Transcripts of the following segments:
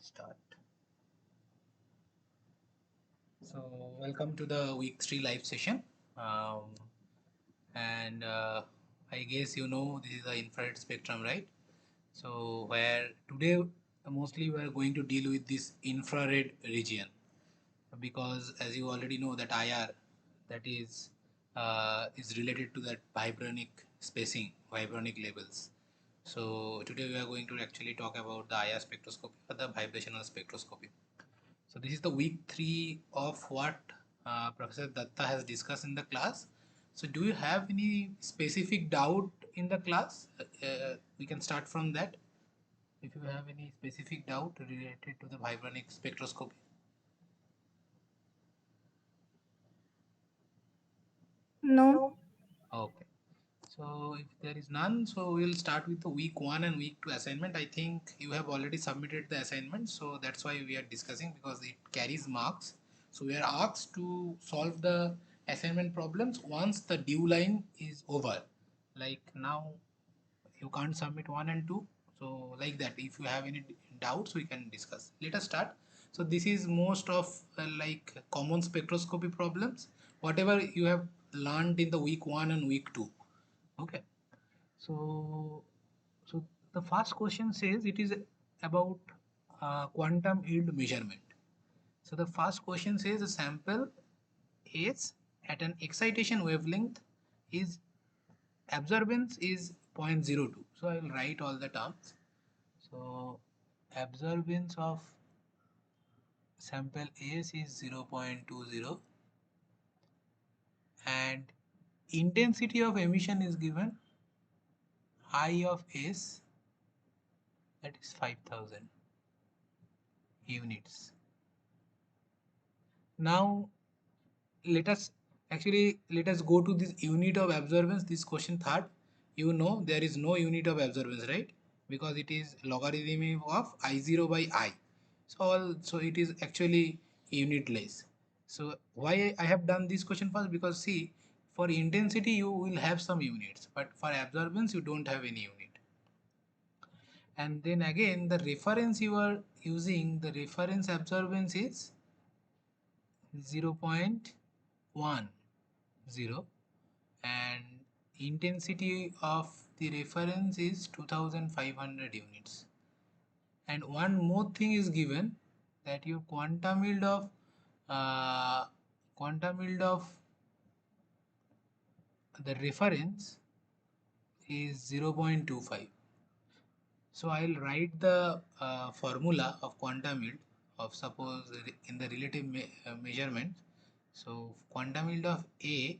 Start. So, welcome to the week 3 live session. Um, and I guess you know this is the infrared spectrum, right? So, where today mostly we are going to deal with this infrared region because, as you already know, that IR that is related to that vibronic spacing, vibronic levels. So, today we are going to actually talk about the IR spectroscopy or the vibrational spectroscopy. So this is the week 3 of what Professor Datta has discussed in the class. So do you have any specific doubt in the class? We can start from that. If you have any specific doubt related to the vibronic spectroscopy. No, Okay. So if there is none, so we'll start with the week 1 and week 2 assignment. I think you have already submitted the assignment, so that's why we are discussing because it carries marks. So we are asked to solve the assignment problems once the due line is over. Like now you can't submit 1 and 2. So like that, if you have any doubts, we can discuss. Let us start. So this is most of like common spectroscopy problems, whatever you have learned in the week 1 and week 2. Okay. So, so the first question says it is about quantum yield measurement. So the first question says a sample is at an excitation wavelength is absorbance is 0.02. So I will write all the terms. So absorbance of sample S is 0.20 and intensity of emission is given I of S, that is 5000 units. Now let us go to this unit of absorbance. This question third, you know there is no unit of absorbance, right? Because it is logarithm of I0 by I. So it is actually unitless. So why I have done this question first, because see, for intensity you will have some units, but for absorbance you don't have any unit. And then again the reference you are using, the reference absorbance is 0.10 and intensity of the reference is 2500 units. And one more thing is given, that your uh, quantum yield of the reference is 0.25. So I'll write the formula of quantum yield of, suppose in the relative measurement. So quantum yield of A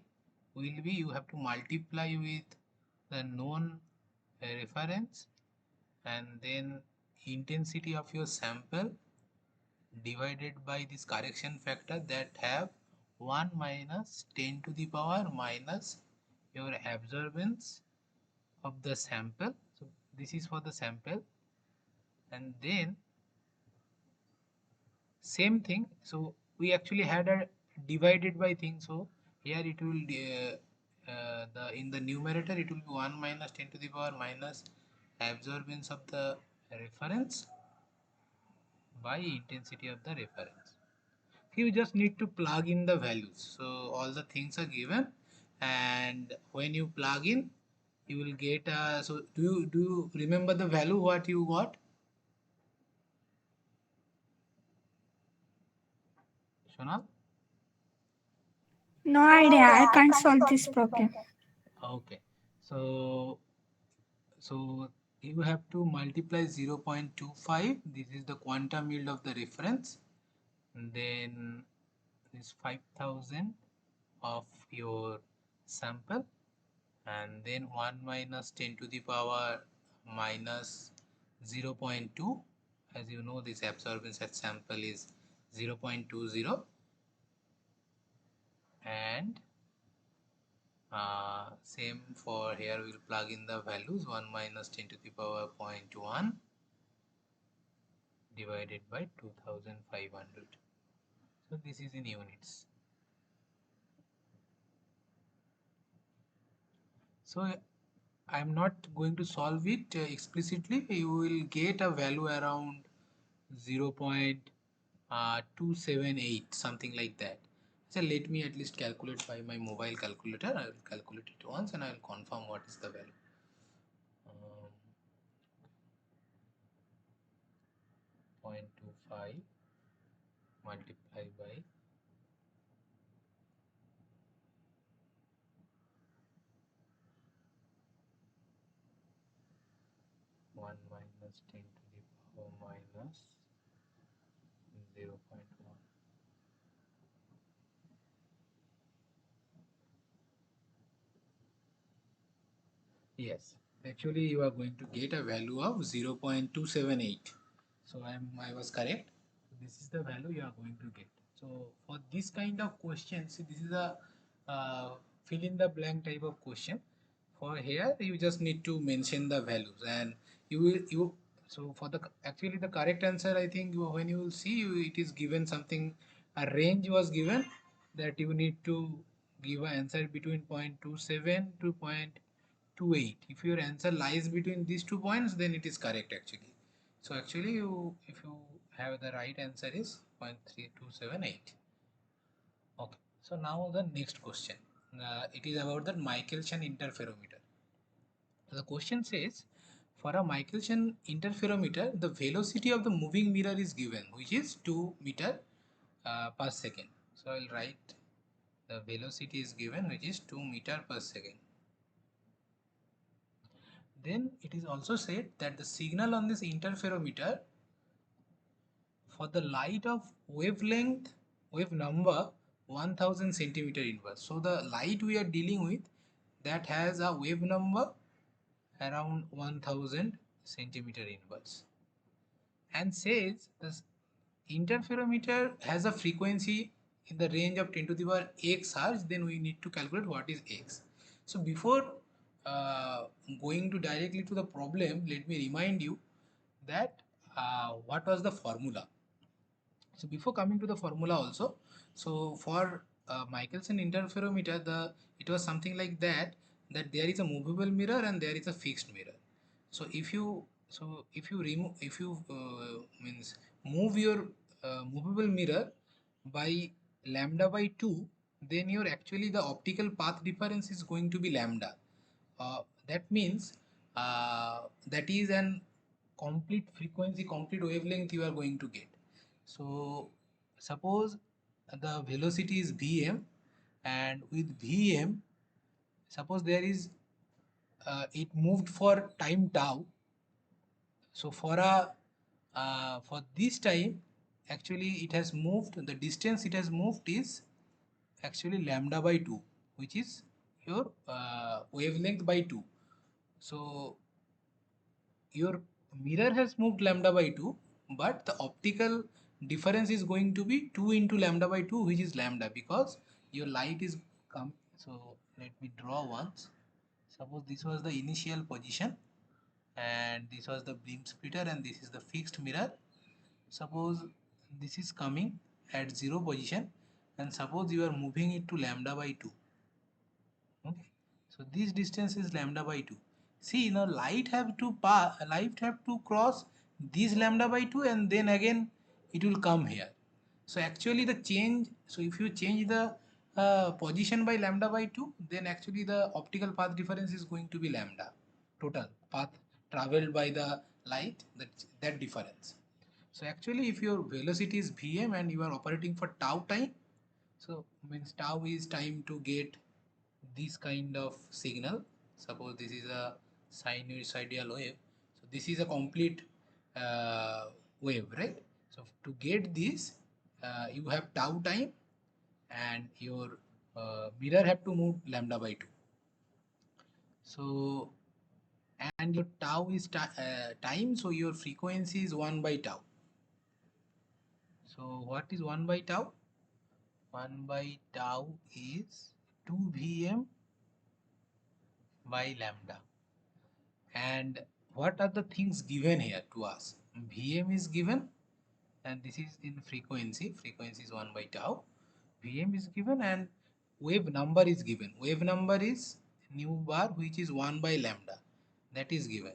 will be, you have to multiply with the known reference and then intensity of your sample divided by this correction factor that have 1 minus 10 to the power minus your absorbance of the sample. So this is for the sample, and then same thing. So we actually had a divided by thing, so here it will the in the numerator it will be 1 minus 10 to the power minus absorbance of the reference by intensity of the reference. You just need to plug in the values, so all the things are given, and when you plug in you will get so do you remember the value what you got, Shonal? no idea. I can't solve this problem. Okay, so you have to multiply 0.25, this is the quantum yield of the reference, and then this 5000 of your sample, and then 1 minus 10 to the power minus 0.2. As you know, this absorbance at sample is 0.20, and same for here, we'll plug in the values 1 minus 10 to the power 0.1 divided by 2500. So this is in units. So I'm not going to solve it explicitly. You will get a value around 0.278, something like that. So let me at least calculate by my mobile calculator. I will calculate it once and I will confirm what is the value. Um, 0.25 multiplied by 1 minus 10 to the power minus 0.1. Yes, actually you are going to get a value of 0.278. So I was correct. This is the value you are going to get. So for this kind of questions, this is a fill in the blank type of question. For here, you just need to mention the values, and you. So for the actually the correct answer, I think when you will see, it is given something, a range was given that you need to give an answer between 0.27 to 0.28. If your answer lies between these 2 points, then it is correct actually. So actually, if you have the right answer is 0.3278. Okay. So now the next question. It is about the Michelson interferometer. The question says, for a Michelson interferometer, the velocity of the moving mirror is given, which is 2 meter per second. So I will write the velocity is given, which is 2 meter per second. Then it is also said that the signal on this interferometer for the light of wave number 1000 centimeter inverse. So the light we are dealing with, that has a wave number around 1000 centimeter inverse, and says this interferometer has a frequency in the range of 10 to the power x hertz. Then we need to calculate what is x. So before uh, going to directly to the problem, let me remind you that what was the formula. So before coming to the formula also, so for Michelson interferometer, it was something like that there is a movable mirror and there is a fixed mirror. So if you remove, if you means move your movable mirror by lambda by 2, then your actually the optical path difference is going to be lambda. That means that is an complete frequency, complete wavelength you are going to get. So suppose the velocity is Vm, and with Vm, suppose there is it moved for time tau. So for this time, actually it has moved, the distance it has moved is actually lambda by 2, which is your wavelength by 2. So your mirror has moved lambda by 2, but the optical difference is going to be 2 into lambda by 2, which is lambda, because your light is come. So let me draw once. Suppose this was the initial position, and this was the beam splitter, and this is the fixed mirror. Suppose this is coming at 0 position, and suppose you are moving it to lambda by 2. Okay, so this distance is lambda by 2. See, now light have to cross this lambda by 2, and then again it will come here. So actually the change, so if you change the position by lambda by 2, then actually the optical path difference is going to be lambda, total path traveled by the light, that difference. So actually if your velocity is Vm and you are operating for tau time, so means tau is time to get this kind of signal. Suppose this is a sinusoidal wave, so this is a complete wave, right? So to get this, you have tau time, and your mirror have to move lambda by 2. So and your tau is time, so your frequency is 1 by tau. So what is 1 by tau? 1 by tau is 2 Vm by lambda. And what are the things given here to us? Vm is given, and this is in frequency. Frequency is 1 by tau. Vm is given, and wave number is given. Wave number is nu bar, which is 1 by lambda. That is given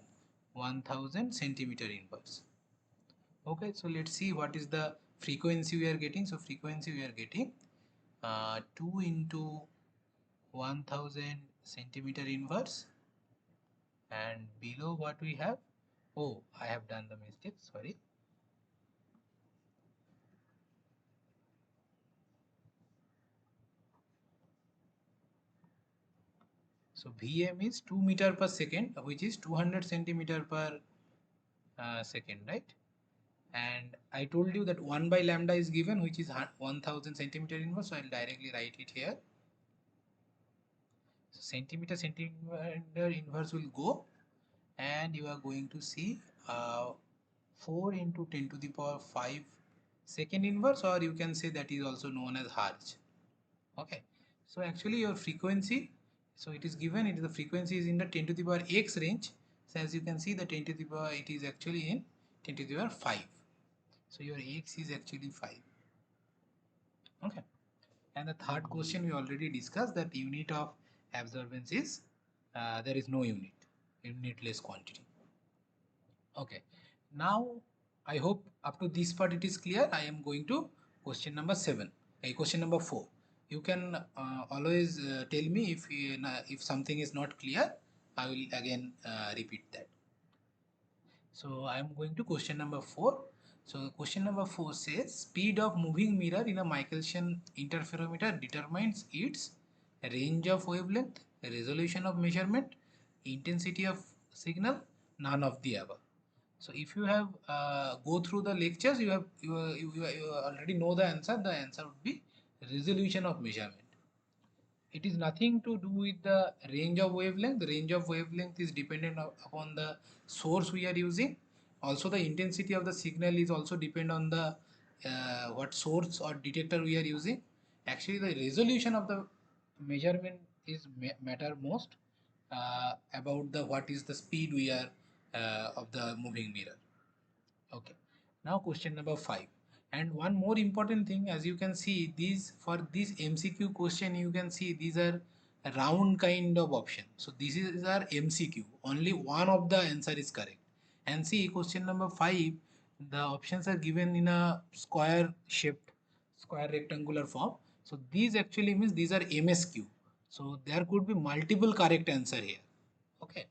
1000 centimeter inverse. Okay, so let's see what is the frequency we are getting. So frequency we are getting 2 into 1000 centimeter inverse, and below what we have, oh, I have done the mistake, sorry. So Vm is 2 meter per second, which is 200 centimeter per second, right? And I told you that 1 by lambda is given, which is 1000 centimeter inverse, so I'll directly write it here. So centimeter inverse will go, and you are going to see 4 into 10 to the power 5 second inverse, or you can say that is also known as hertz. Okay, so actually your frequency, so it is given, it is the frequency is in the 10 to the power x range. So as you can see, the 10 to the power, it is actually in 10 to the power 5. So your x is actually 5. Okay, and the third question we already discussed, that unit of absorbance is there is no unitless quantity. Okay, now I hope up to this part it is clear. I am going to question number 7. Question number 4. You can always tell me if something is not clear. I will again repeat that. So I am going to question number 4. So question number 4 says speed of moving mirror in a Michelson interferometer determines its range of wavelength, resolution of measurement, intensity of signal, none of the above. So if you have go through the lectures, you already know the answer. The answer would be resolution of measurement. It is nothing to do with the range of wavelength. The range of wavelength is dependent upon the source we are using. Also, the intensity of the signal is also depend on the what source or detector we are using. Actually, the resolution of the measurement is matter most about the what is the speed we are of the moving mirror. Okay. Now question number 5. And one more important thing, as you can see, these for this MCQ question, you can see these are a round kind of option. So this is our MCQ. Only one of the answer is correct. And see question number 5, the options are given in a square shaped, square rectangular form. So these actually means these are MSQ. So there could be multiple correct answer here. Okay.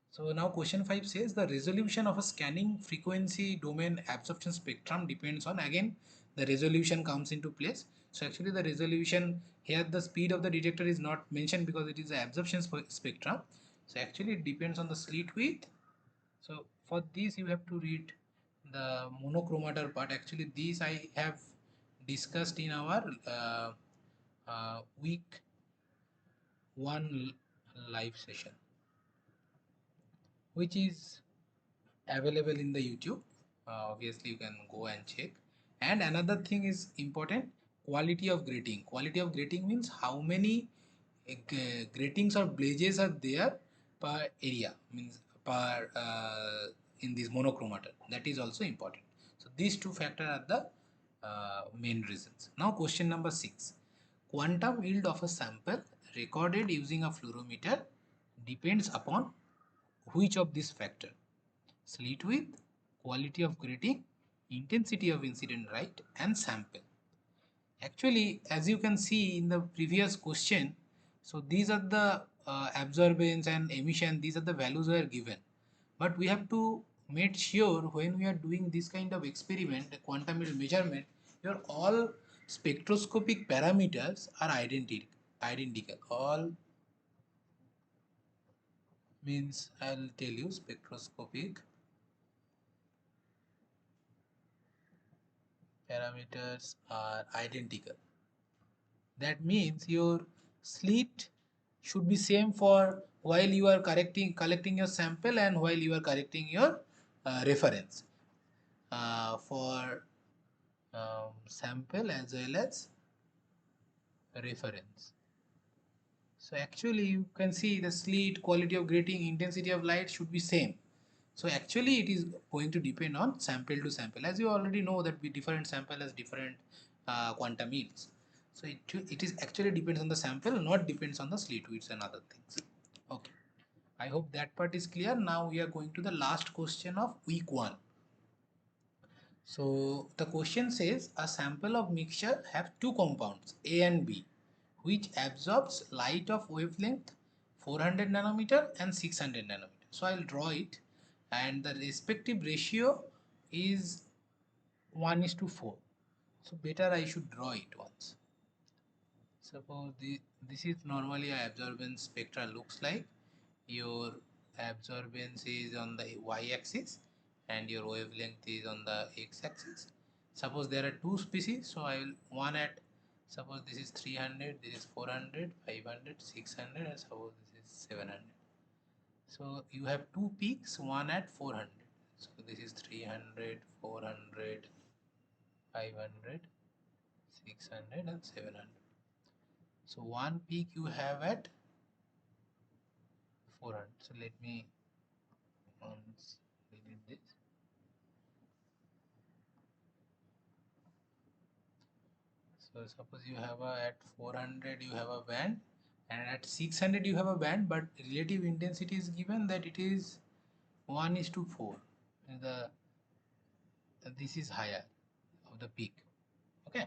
So now question 5 says the resolution of a scanning frequency domain absorption spectrum depends on, again the resolution comes into place. So actually the resolution here, the speed of the detector is not mentioned because it is an absorption spectrum. So actually it depends on the slit width. So for this you have to read the monochromator part. Actually this I have discussed in our week 1 live session, which is available in the YouTube. Obviously, you can go and check. And another thing is important, quality of grating. Quality of grating means how many gratings or blazes are there per area, means per in this monochromator. That is also important. So these two factors are the main reasons. Now question number 6. Quantum yield of a sample recorded using a fluorometer depends upon which of these factors? Slit width, quality of grating, intensity of incident light, and sample. Actually, as you can see in the previous question, so these are the absorbance and emission, these are the values we are given. But we have to make sure when we are doing this kind of experiment, quantum measurement, your all spectroscopic parameters are identical. All means I'll tell you spectroscopic parameters are identical. That means your slit should be same for while you are collecting your sample and while you are correcting your reference for sample as well as reference. So actually you can see the slit, quality of grating, intensity of light should be same. So actually it is going to depend on sample to sample. As you already know that with different sample has different quantum yields. So it is actually depends on the sample, not depends on the slit widths and other things. Okay. I hope that part is clear. Now we are going to the last question of week 1. So the question says a sample of mixture have two compounds A and B which absorbs light of wavelength 400 nanometer and 600 nanometer. So I'll draw it, and the respective ratio is 1 is to 4. So better I should draw it once. Suppose this is normally a absorbance spectra looks like. Your absorbance is on the y-axis and your wavelength is on the x-axis. Suppose there are two species, so I will one at, suppose this is 300, this is 400, 500, 600, and suppose this is 700. So you have two peaks, one at 400. So this is 300, 400, 500, 600, and 700. So one peak you have at 400. So let me once delete this. So suppose you have a at 400 you have a band, and at 600 you have a band, but relative intensity is given that it is 1 is to 4. The this is higher of the peak. Okay,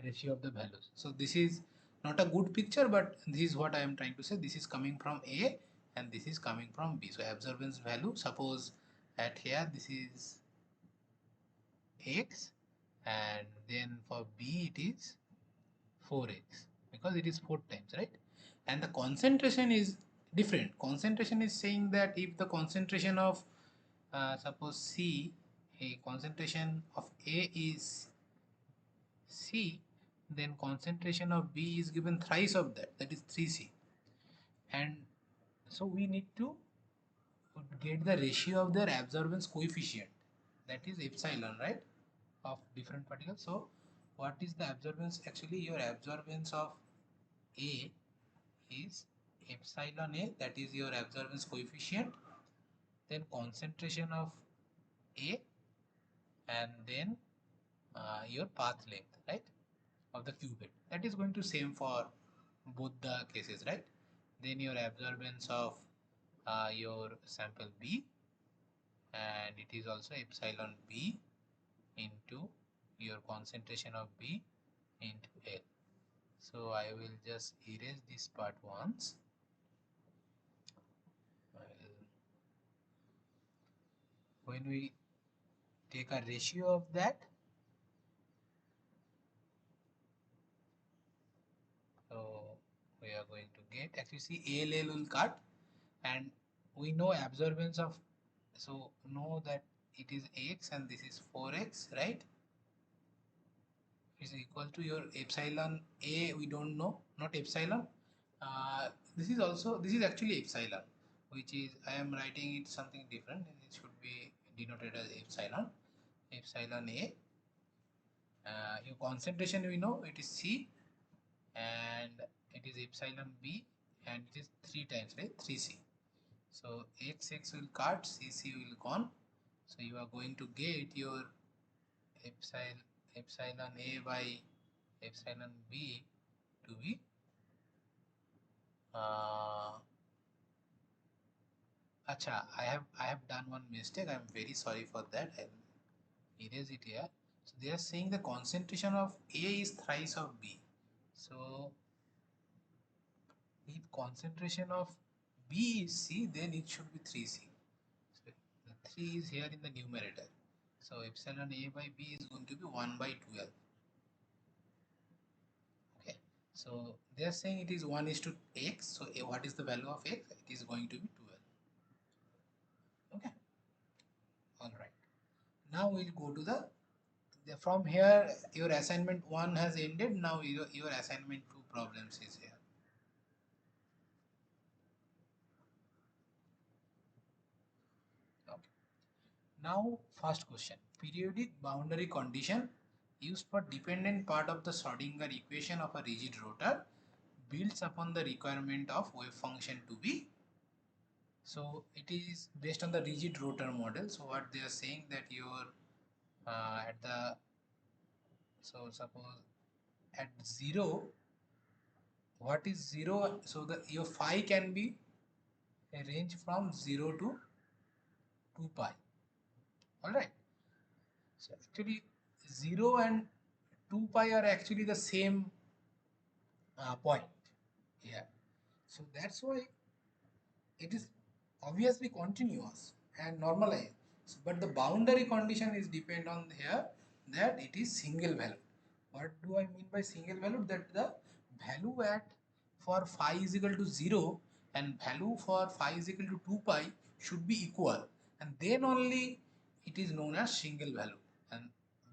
ratio of the values. So this is not a good picture, but this is what I am trying to say. This is coming from A and this is coming from B. So absorbance value, suppose at here this is x, and then for B it is 4x because it is 4 times, right? And the concentration is different. Concentration is saying that if the concentration of suppose C, a concentration of A is C, then concentration of B is given thrice of that, that is 3C. And so we need to get the ratio of their absorbance coefficient, that is epsilon, right, of different particles. So what is the absorbance? Actually your absorbance of A is epsilon A, that is your absorbance coefficient, then concentration of A, and then your path length, right, of the cuvette. That is going to same for both the cases, right? Then your absorbance of your sample B, and it is also epsilon B into your concentration of B into L. So I will just erase this part once. When we take a ratio of that, so we are going to get, actually see ALL will cut, and we know absorbance of, so know that it is x and this is 4x, right, is equal to your epsilon A, we don't know, not epsilon. This is also, this is actually epsilon, which is, I am writing it something different, it should be denoted as epsilon, epsilon A. Your concentration we know it is C, and it is epsilon B, and it is 3 times, right, 3C. So x will cut, cc will gone, so you are going to get your epsilon A by epsilon B to be acha, I have done one mistake, I am very sorry for that, I will erase it here. So they are saying the concentration of A is thrice of B. So if concentration of B is C, then it should be 3C. So the 3 is here in the numerator. So epsilon A by B is going to be 1 by 12. Okay. So they are saying it is 1 is to x. So what is the value of x? It is going to be 12. Okay. Alright. Now we'll go to from here your assignment 1 has ended. Now your assignment 2 problems is here. Okay. Now first question, periodic boundary condition used for dependent part of the Schrodinger equation of a rigid rotor builds upon the requirement of wave function to be, so it is based on the rigid rotor model. So what they are saying that your at the, so suppose at 0, what is 0, so the your phi can be a range from 0 to 2 pi. All right. So So actually 0 and 2 pi are actually the same point. Yeah. So that's why it is obviously continuous and normalized. So, but the boundary condition is depend on here that it is single value. What do I mean by single value? That the value at for phi is equal to 0 and value for phi is equal to 2 pi should be equal, and then only it is known as single value, and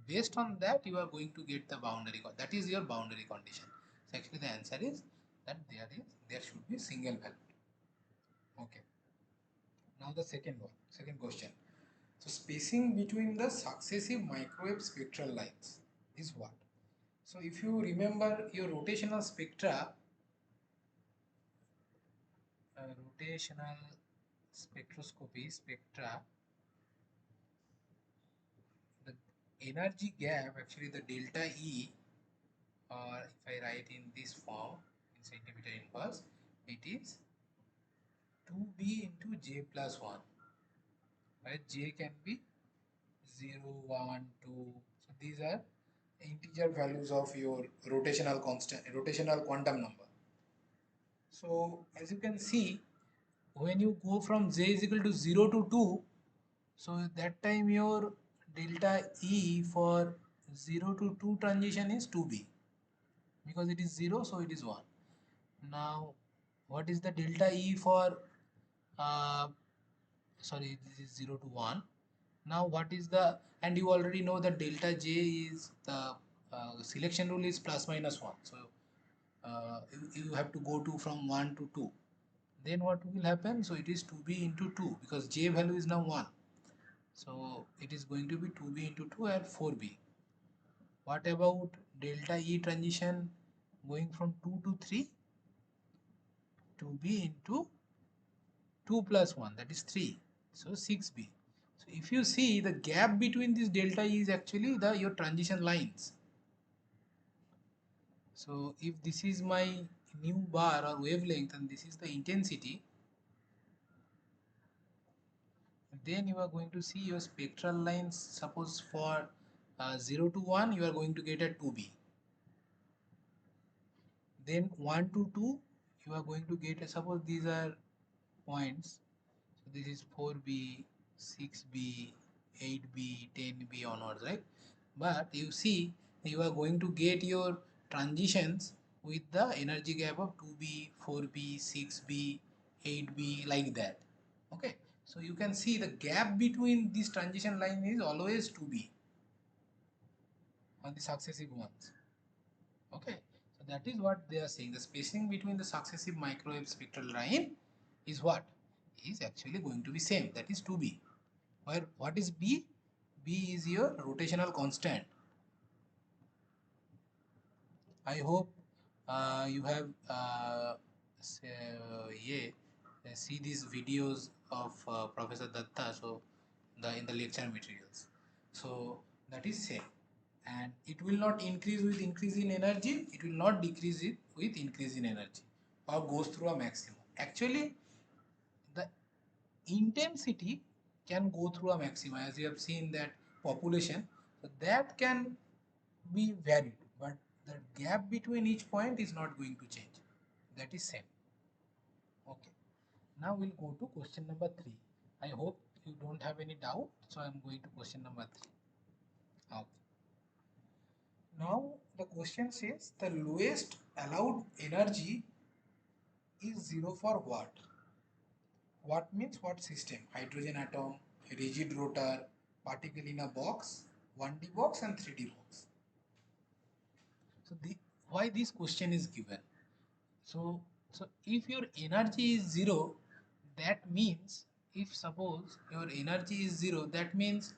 based on that you are going to get the boundary. That is your boundary condition. So actually the answer is that there should be single value. Okay. Now the second question. So spacing between the successive microwave spectral lines is what? So if you remember your rotational spectroscopy spectra, the energy gap, actually the delta E, or if I write in this form in centimeter inverse, it is 2b into j plus 1, right? J can be 0, 1, 2. So these are integer values of your rotational constant, rotational quantum number. So as you can see, when you go from j is equal to 0 to 2, so that time your delta E for 0 to 2 transition is 2b, because it is 0, so it is 1. Now what is the delta E for uh, sorry, this is 0 to 1. Now what is the, and you already know that delta J is the selection rule is plus minus 1, so you have to go to from 1 to 2. Then what will happen? So it is 2b into 2, because J value is now 1, so it is going to be 2b into 2 and 4b. What about delta E transition going from 2 to 3? 2b into 2 plus 1, that is 3, so 6b. So if you see, the gap between this delta E is actually the your transition lines. So if this is my new bar or wavelength and this is the intensity, then you are going to see your spectral lines. Suppose for 0 to 1 you are going to get a 2b, then 1 to 2 you are going to get a, suppose these are points, so this is 4b, 6b, 8b, 10b onwards, right? But you see, you are going to get your transitions with the energy gap of 2b, 4b, 6b, 8b, like that. Okay, so you can see the gap between this transition line is always 2b on the successive ones. Okay, so that is what they are saying. The spacing between the successive microwave spectral line is what? Is actually going to be same, that is 2b. Where what is b? B is your rotational constant. I hope you have see these videos of Professor Datta, so in the lecture materials. So that is same, and it will not increase with increase in energy. It will not decrease it with increase in energy, or goes through a maximum. Actually, the intensity can go through a maxima, as you have seen that population, so that can be varied, but the gap between each point is not going to change, that is same. Okay, now we'll go to question number 3. I hope you don't have any doubt, so I'm going to question number 3. Okay, now the question says the lowest allowed energy is 0 for what means what system? Hydrogen atom, rigid rotor, particle in a box, 1D box and 3D box. So why this question is given? So, if your energy is 0, that means, if suppose your energy is 0, that means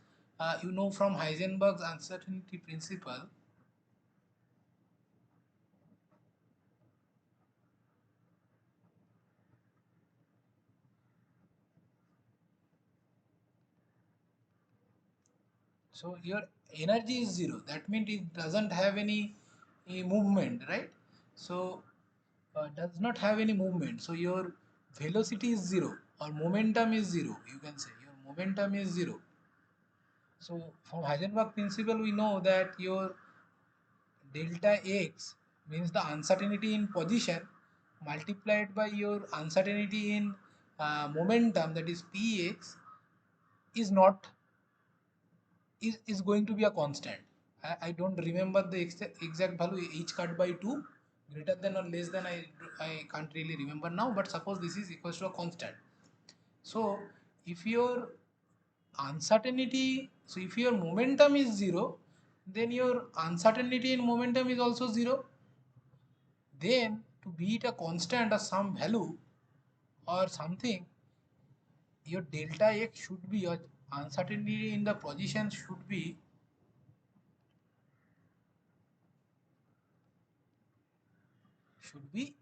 you know from Heisenberg's uncertainty principle, so your energy is 0, that means it doesn't have any movement, right? So does not have any movement, so your velocity is 0 or momentum is 0, you can say your momentum is 0. So from Heisenberg principle, we know that your delta x means the uncertainty in position multiplied by your uncertainty in momentum, that is px, is not is going to be a constant. I don't remember the exact value, each cut by 2 greater than or less than, I can't really remember now, but suppose this is equals to a constant. So if your uncertainty, so if your momentum is 0, then your uncertainty in momentum is also 0. Then to be it a constant or some value or something, your delta x should be, your uncertainty in the position should be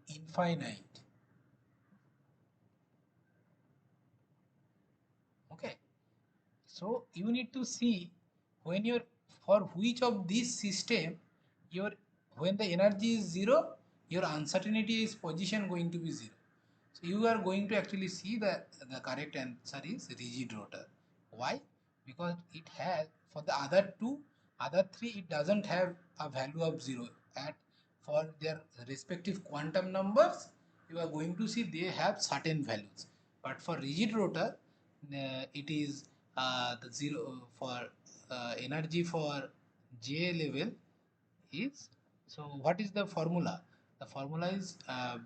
infinite. Okay, so you need to see when you're, for which of this system your, when the energy is 0, your uncertainty is position going to be 0. So you are going to actually see that the correct answer is rigid rotor. Why? Because it has, for the other two, other three, it doesn't have a value of 0 at, for their respective quantum numbers. You are going to see they have certain values, but for rigid rotor, it is the 0 for energy for J level is, so what is the formula? The formula is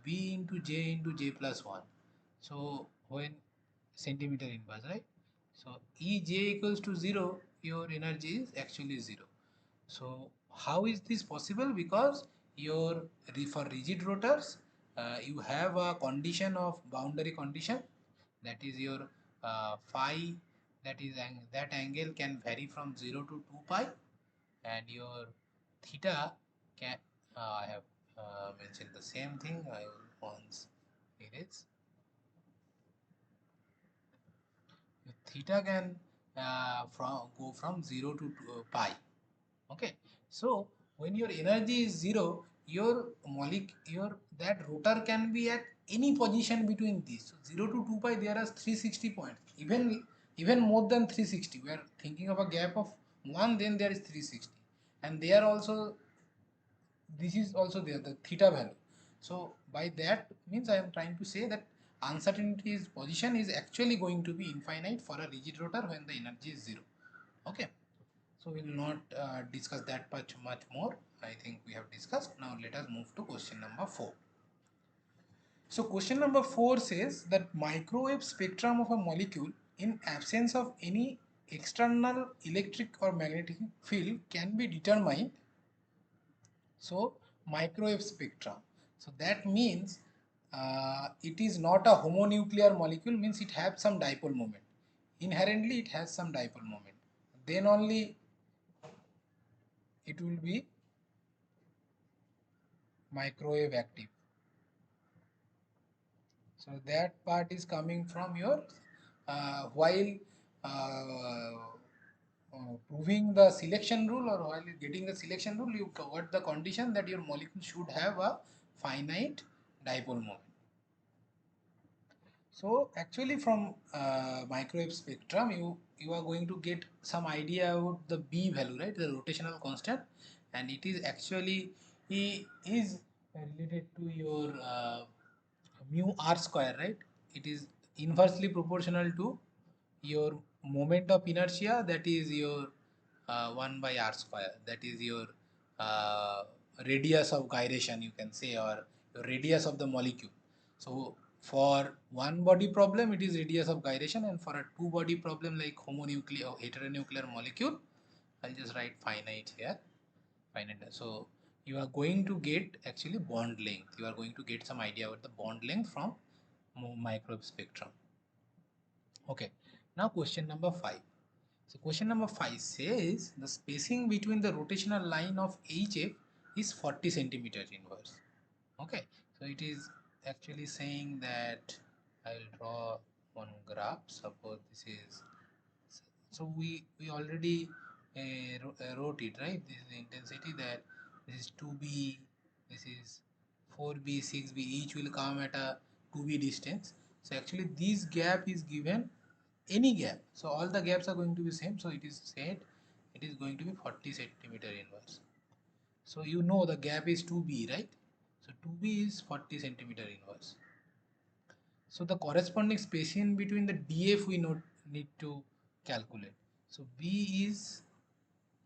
B into J into J plus 1. So when centimeter inverse, right? So Ej equals to 0, your energy is actually 0. So how is this possible? Because your, for rigid rotors, you have a condition of boundary condition, that is your phi, that is that angle can vary from 0 to 2 pi, and your theta can, I have mentioned the same thing, I will once erase. Theta can from go from 0 to pi. Okay, so when your energy is 0, your your that rotor can be at any position between these. So 0 to 2 pi, there are 360 points, even more than 360. We are thinking of a gap of 1, then there is 360, and they are also, this is also there, the theta value. So by that means I am trying to say that uncertainty's position is actually going to be infinite for a rigid rotor when the energy is 0. Okay, so we will not discuss that much more. I think we have discussed. Now let us move to question number 4. So question number 4 says that microwave spectrum of a molecule in absence of any external electric or magnetic field can be determined. So microwave spectrum. So that means it is not a homonuclear molecule, means it has some dipole moment. Inherently it has some dipole moment. Then only it will be microwave active. So that part is coming from your, while uh, proving the selection rule, or while getting the selection rule, you got the condition that your molecule should have a finite dipole moment. So actually from microwave spectrum, you are going to get some idea about the B value, right? The rotational constant, and it is actually, is related to your mu r square, right? It is inversely proportional to your moment of inertia, that is your 1 by r square, that is your uh, radius of gyration, you can say, or your radius of the molecule. So for one body problem it is radius of gyration, and for a two body problem like homonuclear or heteronuclear molecule, I'll just write finite here, finite. So you are going to get actually bond length, you are going to get some idea about the bond length from microwave spectrum. Okay, now question number 5. So question number 5 says the spacing between the rotational line of HF is 40 centimeters inverse. Okay, so it is actually saying that, I will draw one graph. Suppose this is, so we already wrote it, right? This is the intensity, that this is 2b, this is 4b, 6b, each will come at a 2b distance. So actually this gap is given any gap. So all the gaps are going to be same. So it is said it is going to be 40 centimeter inverse. So you know the gap is 2b, right? So 2b is 40 centimeter inverse. So the corresponding spacing between the DF we need to calculate. So B is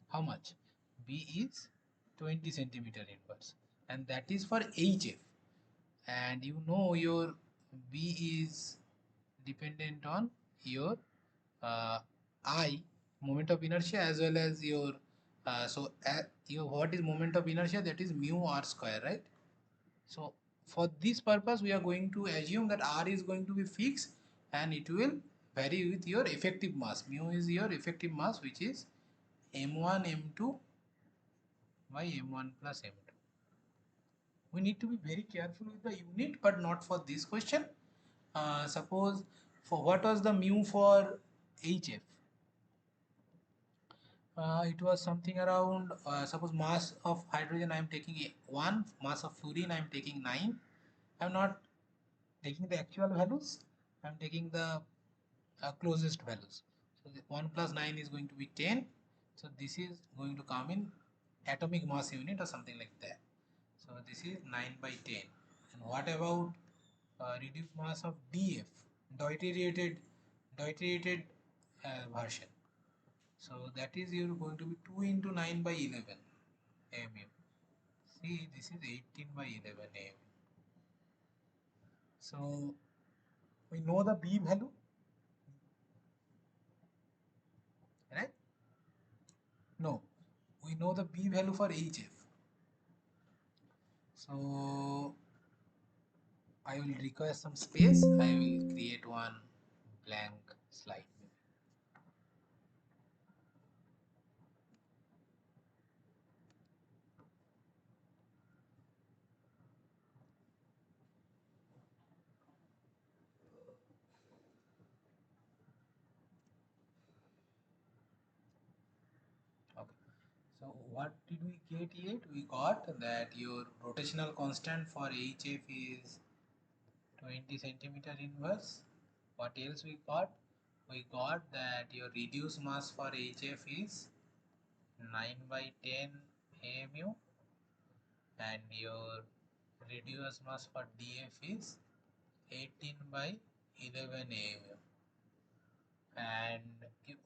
how much? B is 20 centimeter inverse, and that is for HF. And you know your B is dependent on your uh, I, moment of inertia, as well as your your what is moment of inertia, that is mu r square, right? So for this purpose we are going to assume that r is going to be fixed and it will vary with your effective mass. Mu is your effective mass, which is m1 m2 by m1 plus m2. We need to be very careful with the unit, but not for this question. Suppose, for what was the mu for HF? It was something around, suppose mass of hydrogen I am taking 1, mass of fluorine I am taking 9. I am not taking the actual values, I am taking the closest values. So the 1 plus 9 is going to be 10. So this is going to come in atomic mass unit or something like that. So this is 9 by 10. And what about reduced mass of DF, deuterated version? So that is you're going to be 2 into 9 by 11 mu. See, this is 18 by 11 mu. So we know the B value, right? No, we know the B value for HF. So I will require some space. I will create one blank slide. Okay. So what did we get yet? We got that your rotational constant for HF is 20 centimeter inverse. What else we got? We got that your reduced mass for HF is 9 by 10 AMU, and your reduced mass for DF is 18 by 11 AMU. And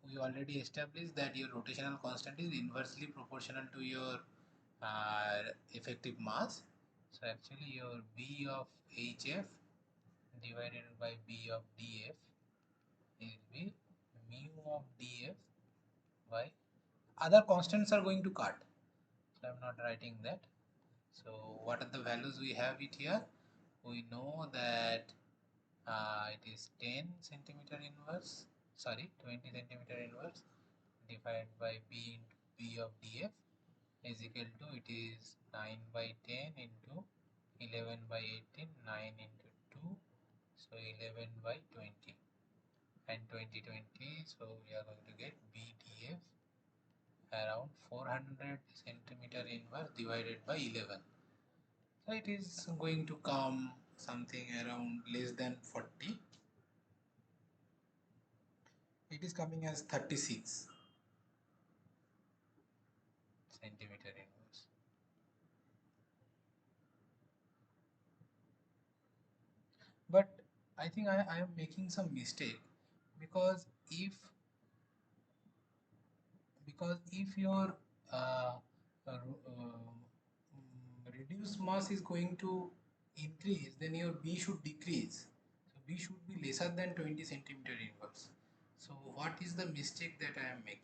we already established that your rotational constant is inversely proportional to your effective mass. So actually your B of HF divided by B of DF is be mu of DF by other constants are going to cut. So I'm not writing that. So what are the values we have it here? We know that it is 10 centimeter inverse, sorry, 20 centimeter inverse divided by B into B of DF is equal to, it is 9 by 10 into 11 by 18, 9 into 2, so 11 by 20 and 20, 20, so we are going to get BDF around 400 centimeter inverse divided by 11. So it is going to come something around less than 40. It is coming as 36 centimeter inverse. But I think I am making some mistake, because if your uh, reduced mass is going to increase, then your B should decrease. So B should be lesser than 20 centimeter inverse. So what is the mistake that I am making?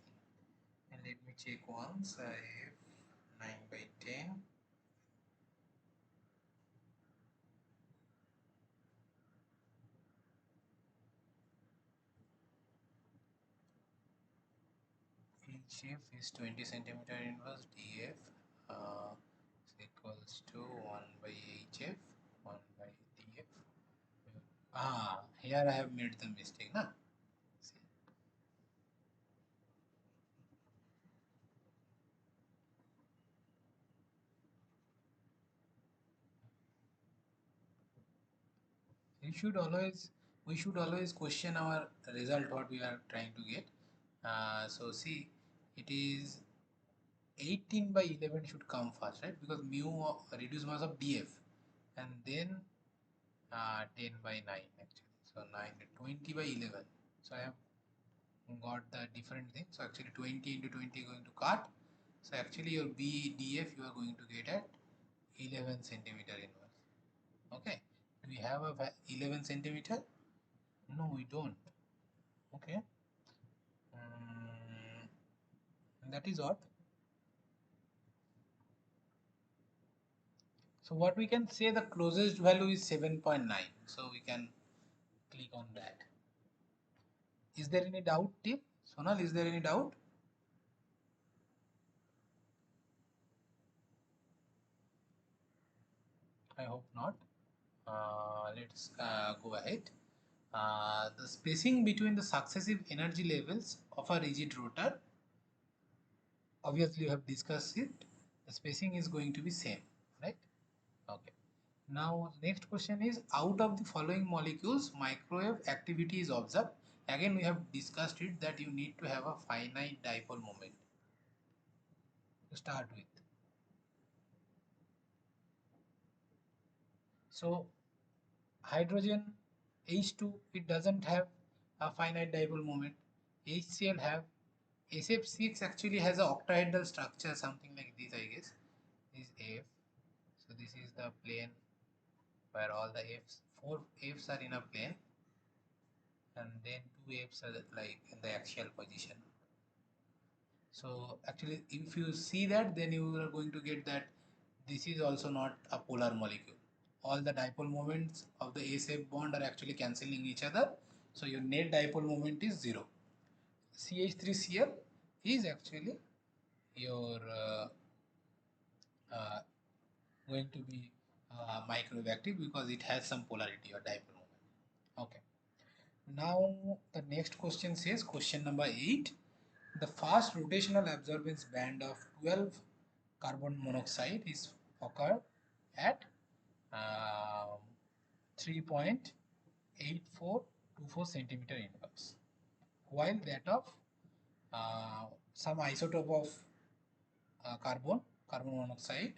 And let me check once. I have 9 by 10. HF is 20 centimeter inverse, DF is equals to 1 by HF, 1 by DF. Here I have made the mistake. Na? See. You should always, we should always question our result what we are trying to get. So see, it is 18 by 11 should come first, right? Because mu reduced mass of df, and then 10 by 9 actually. So 9, 20 by 11. So I have got the different thing. So actually 20 into 20 going to cut. So actually your BDF you are going to get at 11 centimeter inverse. Okay. Do we have a 11 centimeter? No, we don't. Okay. That is odd. So what we can say, the closest value is 7.9. So we can click on that. Is there any doubt till? Sonal, is there any doubt? I hope not. Let's go ahead. The spacing between the successive energy levels of a rigid rotor, obviously you have discussed it, the spacing is going to be same, right? Okay. Now next question is, out of the following molecules microwave activity is observed. Again we have discussed it that you need to have a finite dipole moment to start with. So hydrogen H2, it doesn't have a finite dipole moment. HCl have. SF6 actually has a octahedral structure, something like this, I guess. This is F. So this is the plane where all the F's, four F's are in a plane, and then two F's are like in the axial position. So actually, if you see that, then you are going to get that this is also not a polar molecule. All the dipole moments of the SF bond are actually cancelling each other. So your net dipole moment is 0. CH3Cl is actually your uh, going to be microwave active because it has some polarity or dipole moment. Okay. Now the next question says, question number 8. The fast rotational absorbance band of 12 carbon monoxide is occur at um 3.8424 centimeter inverse, while that of some isotope of carbon monoxide,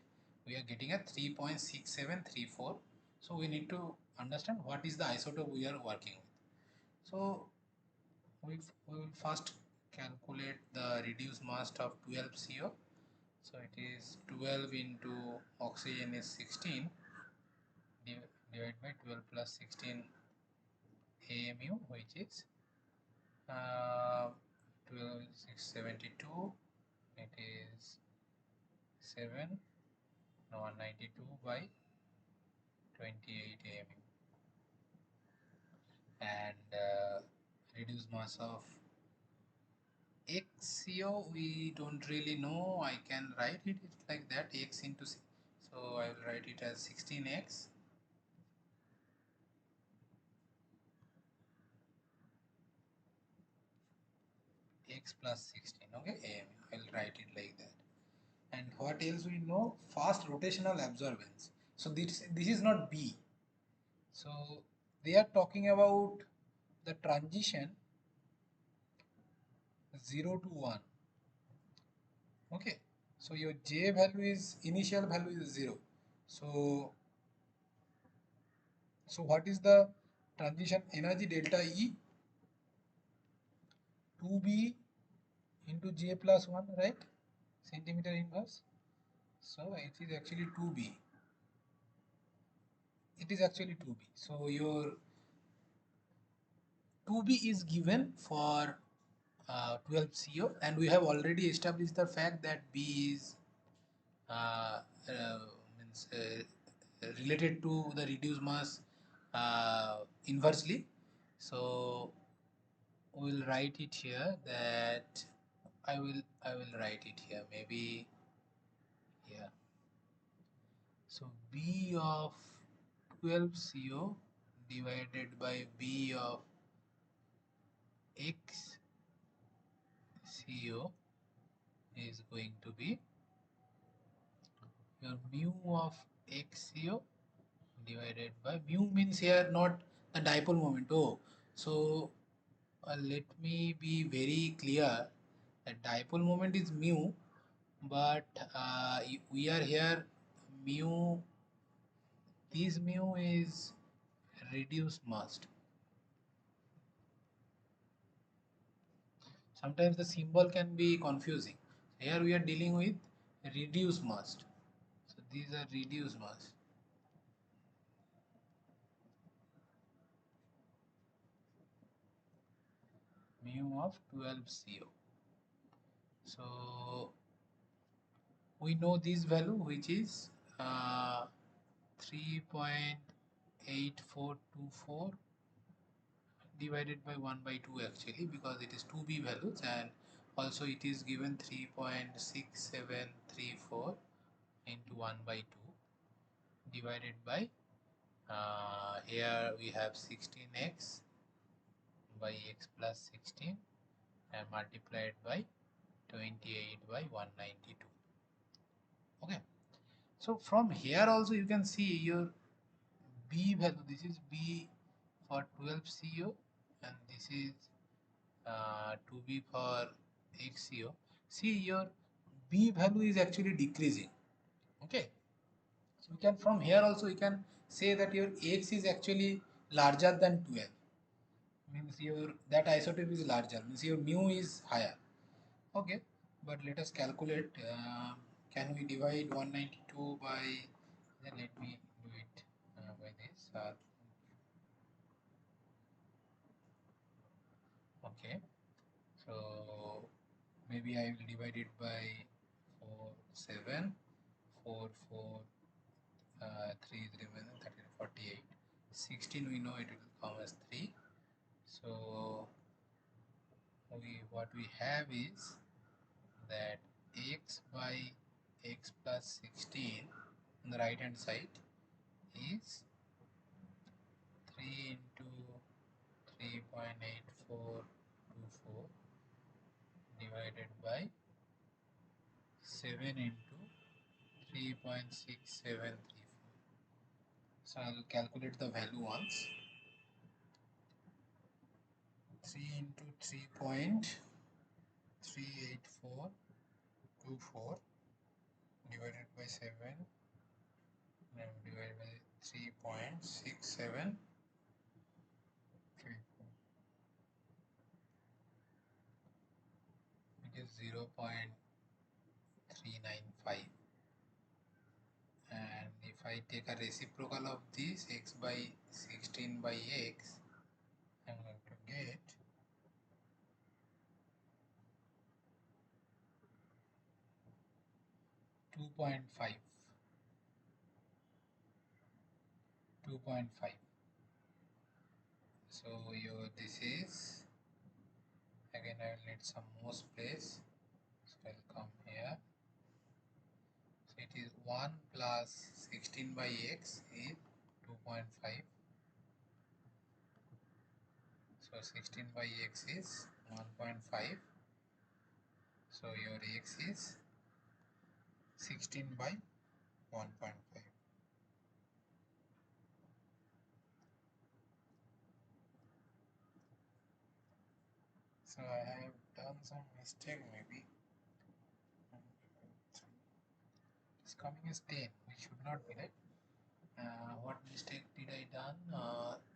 we are getting a 3.6734. So we need to understand what is the isotope we are working with. So we will first calculate the reduced mass of 12 CO. So it is 12 into oxygen is 16 divided by 12 plus 16 AMU, which is 12 672. It is 7 192 by 28 AMU, and reduced mass of XCO we don't really know. I can write it like that, X into C. So I will write it as 16X X plus 16. Okay, AMU. I will write it like that. And what else we know? Fast rotational absorbance. So this is not B. So they are talking about the transition 0 to 1. Okay, so your J value is, initial value is 0. So what is the transition energy? Delta E 2B into J plus 1, right? Centimeter inverse. So it is actually 2B. It is actually 2B. So your 2B is given for 12 CO, and we have already established the fact that B is uh, uh, means related to the reduced mass inversely. So we will write it here that I will write it here, maybe here. So B of 12 CO divided by B of X CO is going to be your mu of X CO divided by, mu means here not The dipole moment. Oh, so let me be very clear. The dipole moment is mu, but we are here mu. This mu is reduced mass. Sometimes the symbol can be confusing. Here we are dealing with reduced mass. So these are reduced mass. Mu of 12CO. So we know this value, which is 3.8424 divided by 1 by 2 actually, because it is 2b values, and also it is given 3.6734 into 1 by 2 divided by here we have 16x by x plus 16 and multiplied by 28 by 192. Okay, so from here also you can see your b value. This is b for 12CO and this is 2b for 8CO. See, your b value is actually decreasing. Okay, so we can, from here also we can say that your x is actually larger than 12, means your that isotope is larger, means your mu is higher. Okay, but let us calculate. Can we divide 192 by, then let me do it by this. Okay, so maybe I will divide it by 4, 7, 4, 4, 3 is remaining, 13, 48. 16 we know it will come as 3. So what we have is that x by x plus 16 on the right hand side is 3 into 3.8424 divided by 7 into 3.6734. So I'll calculate the value once. 3 into 3.38424 divided by 7 and divided by 3.6734, which is 0.395. And if I take a reciprocal of this x by 16 by x, I'm going to get 2.5. 2.5. So your this is, again I will need some more space, so I'll come here. So it is 1 plus 16 by x is 2.5. So 16 by x is 1.5. So your x is 16 by 1.5. So I have done some mistake maybe. It's coming as 10, which should not be, right? What mistake did I done?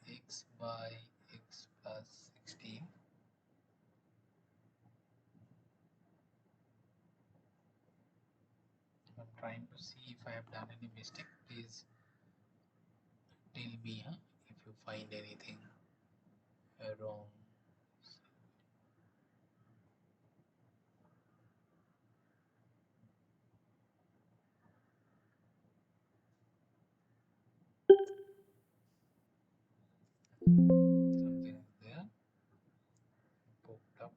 X by x plus 16. I'm trying to see if I have done any mistake. Please tell me if you find anything wrong. Something is there. Poked up.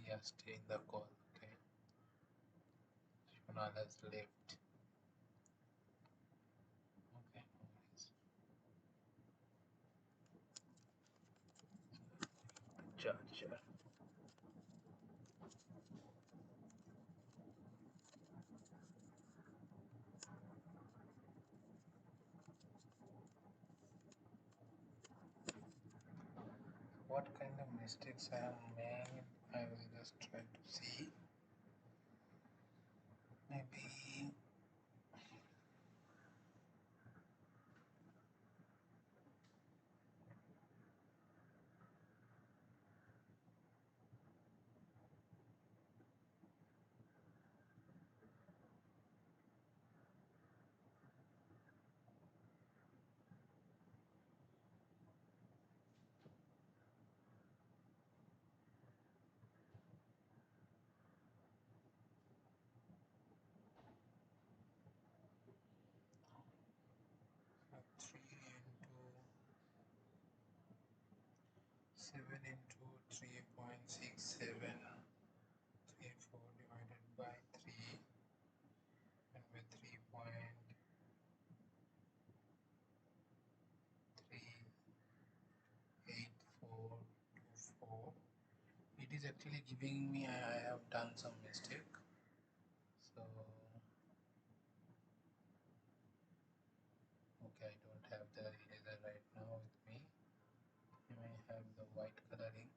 Yeah, stay in the call. Okay. Shona has left. Okay. No worries. Sure. mistakes I have made. I will just try to see. Maybe 3 into 7 into 3.67 34 divided by 3 and by 3.38424. It is actually giving me I have done some mistake. So okay, I don't have the eraser right now with me. I may have the white coloring.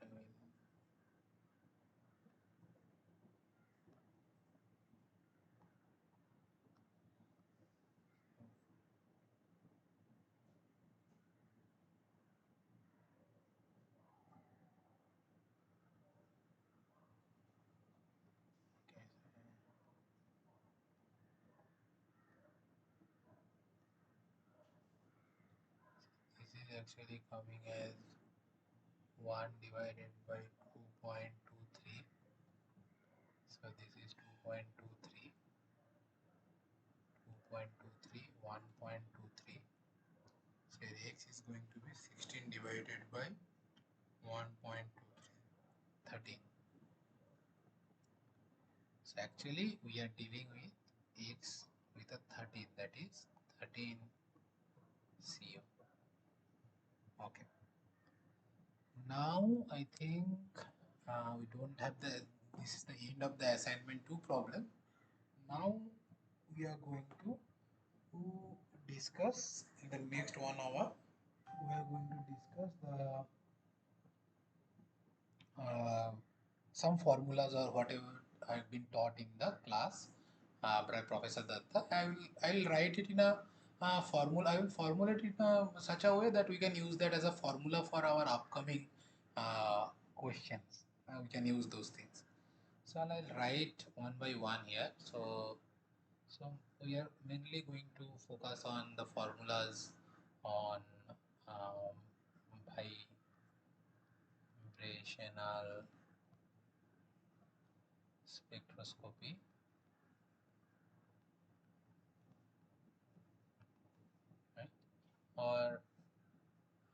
I will okay. This is actually coming as 1 divided by 2.23. So this is 2.23, 2.23, 1.23. So x is going to be 16 divided by 1.23, 13. So actually we are dealing with x with a 13, that is 13 CO. Okay. Now I think we don't have this is the end of the assignment 2 problem. Now we are going to discuss in the next 1 hour. We are going to discuss the uh, some formulas or whatever I've been taught in the class by Professor Datta. I will write it in a formula. I will formulate it in such a way that we can use that as a formula for our upcoming questions. We can use those things. So I'll write one by one here. So we are mainly going to focus on the formulas on um, vibrational spectroscopy, right? Or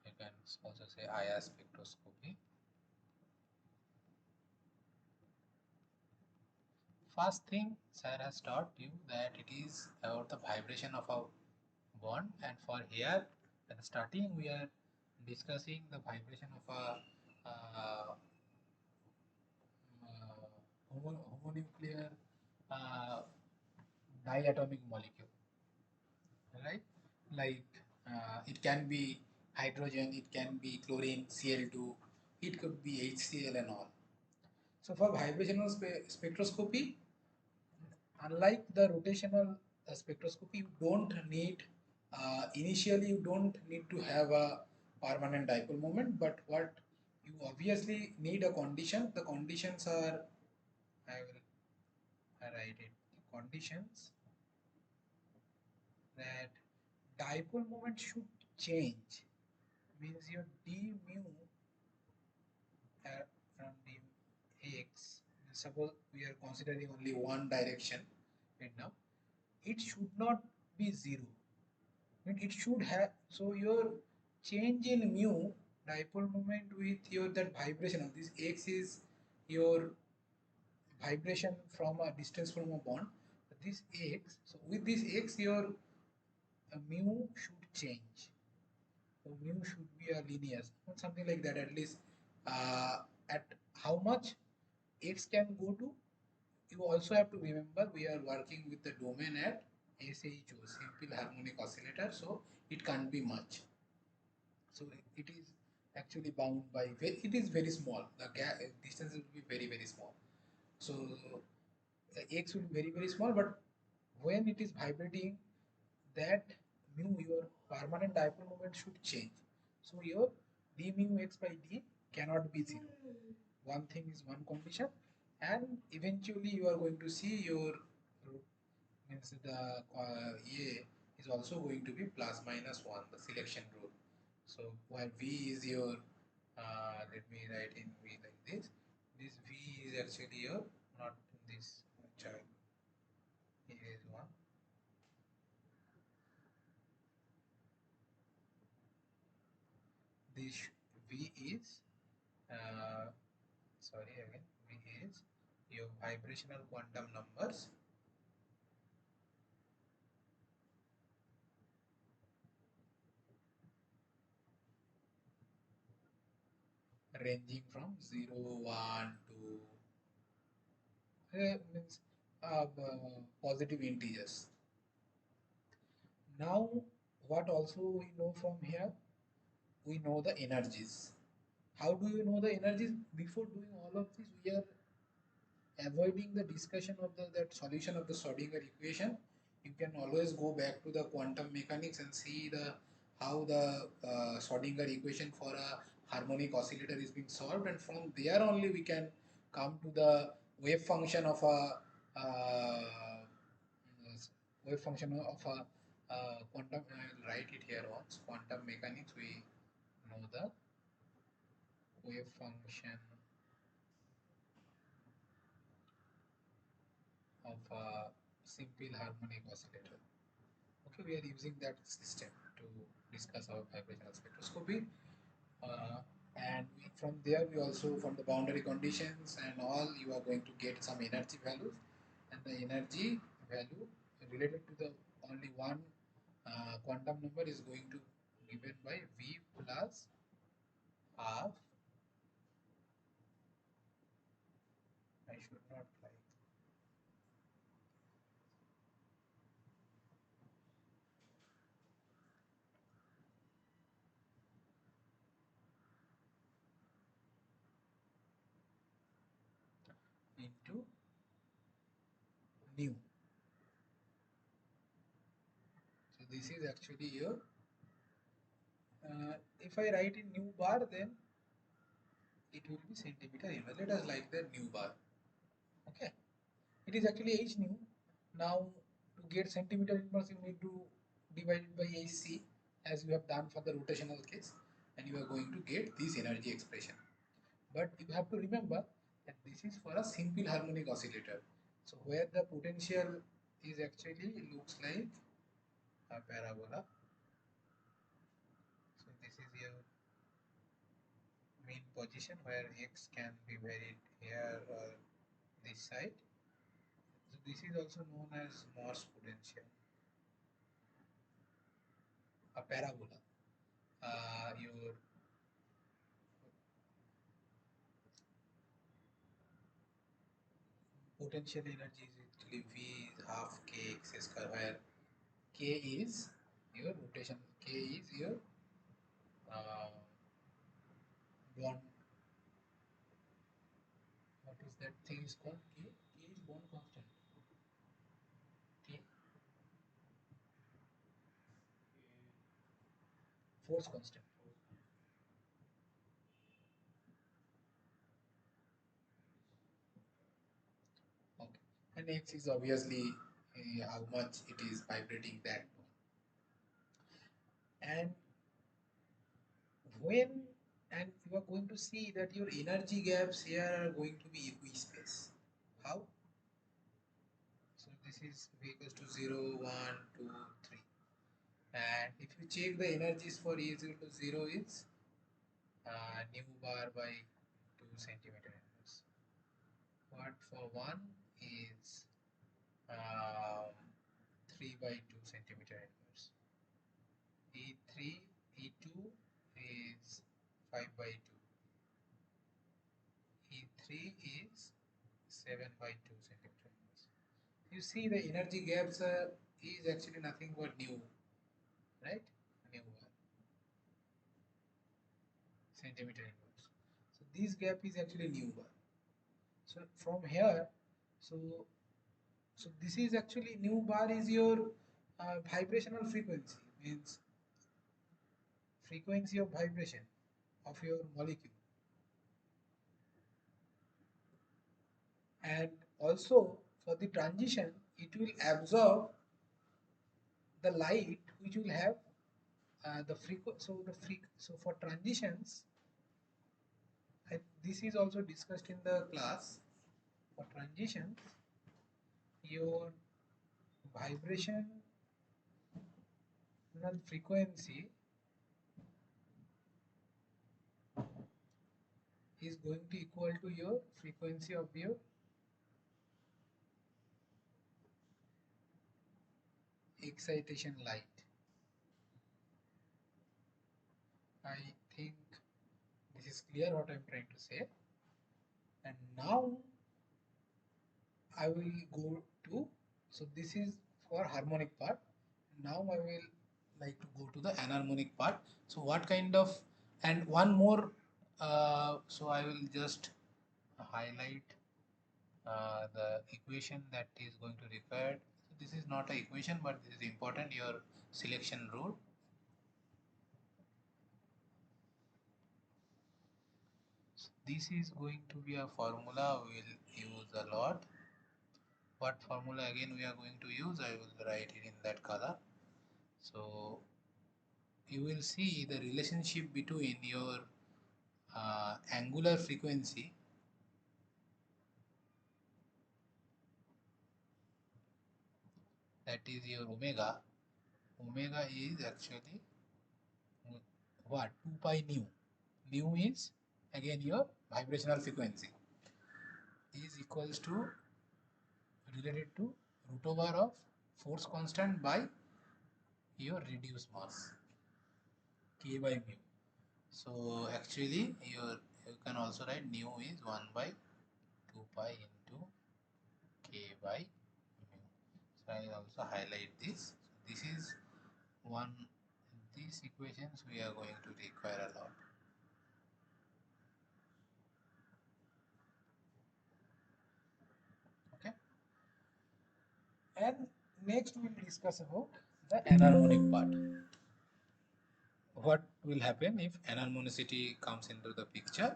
you can also say IR spectroscopy. First thing, sir has taught you that it is about the vibration of a bond, and for here at the starting we are discussing the vibration of a homonuclear uh, diatomic molecule, right? Like it can be hydrogen, it can be chlorine, Cl2, it could be HCl and all. So for vibrational spectroscopy, unlike the rotational spectroscopy, you don't need initially you don't need to have a permanent dipole moment, but what you obviously need a condition. The conditions are, I will write it. The conditions that dipole moment should change means your d mu from dx. Suppose we are considering only one direction right now. It should not be zero. It should have, so your change in mu dipole moment with your that vibration of this x is your vibration from a distance from a bond, this x, so with this x your mu should change. So mu should be a linear, something like that, at least at how much x can go to. You also have to remember we are working with the domain at SHO, simple harmonic oscillator, so it can't be much. So it is actually bound by, it is very small. The gap distance will be very, very small. So x will be very, very small, but when it is vibrating, that mu, your permanent dipole moment should change. So your d mu x by d cannot be zero. One thing is one condition, and eventually you are going to see your means the A is also going to be plus minus 1, the selection rule. So while V is your, let me write in V like this V is actually your, not this child, here is 1, this V is, uh, sorry again, V is your vibrational quantum numbers ranging from 0, 1 to means positive integers. Now, what also we know from here, we know the energies. How do you know the energies? Before doing all of this, we are avoiding the discussion of that solution of the Schrodinger equation. You can always go back to the quantum mechanics and see the how the Schrodinger equation for a harmonic oscillator is being solved, and from there only we can come to the wave function of a wave function of a quantum. I'll write it here once. Quantum mechanics. We know the wave function of a simple harmonic oscillator. Okay, we are using that system to discuss our vibrational spectroscopy. Uh, and from there, we also, from the boundary conditions and all, you are going to get some energy values. And the energy value related to the only one quantum number is going to given by V plus half. I should not write into nu. So this is actually your, if I write in nu bar, then it will be centimeter inverse. Let us like the nu bar. Okay, it is actually h nu. Now to get centimeter inverse, you need to divide it by hc, as you have done for the rotational case, and you are going to get this energy expression. But you have to remember that this is for a simple harmonic oscillator. So where the potential is actually looks like a parabola. So this is your mean position where x can be varied here or this side. So this is also known as Morse potential, a parabola. Your potential energy is actually V is half k x square, where k is your rotation, k is your uh, bond. What is that thing is called? K. K is bond constant. K, force constant. Okay, and x is obviously how much it is vibrating that one. And when, and you are going to see that your energy gaps here are going to be equispace. How? So this is v equals to 0, 1, 2, 3. And if you check the energies for E is equal to 0 is nu bar by 2 centimeter inverse. What for 1 is 3 by 2 centimeter inverse. E3, E2 is 5 by 2. E3 is 7 by 2 centimeter inverse. You see the energy gaps is actually nothing but nu, right? Nu bar. centimeter inverse. So this gap is actually nu bar. So from here, so so this is actually nu bar is your vibrational frequency, means frequency of vibration of your molecule. And also for the transition, it will absorb the light which will have the frequency. So for transitions, this is also discussed in the class. For transitions, your vibrational frequency is going to equal to your frequency of your excitation light. I think this is clear what I'm trying to say. And now I will go to, so this is for harmonic part. Now I will like to go to the enharmonic part. So what kind of, and one more, so I will just highlight the equation that is going to required. So this is not an equation, but this is important, your selection rule. So this is going to be a formula we will use a lot. What formula again we are going to use, I will write it in that color. So you will see the relationship between your angular frequency, that is your omega. Omega is actually what? 2 pi nu. Nu is again your vibrational frequency, is equals to related to root over of force constant by your reduced mass, k by mu. So actually you can also write nu is 1 by 2 pi into k by mu. So I will also highlight this. So this is one, these equations we are going to require a lot. Okay. And next we will discuss about the enharmonic part. What will happen if enharmonicity comes into the picture?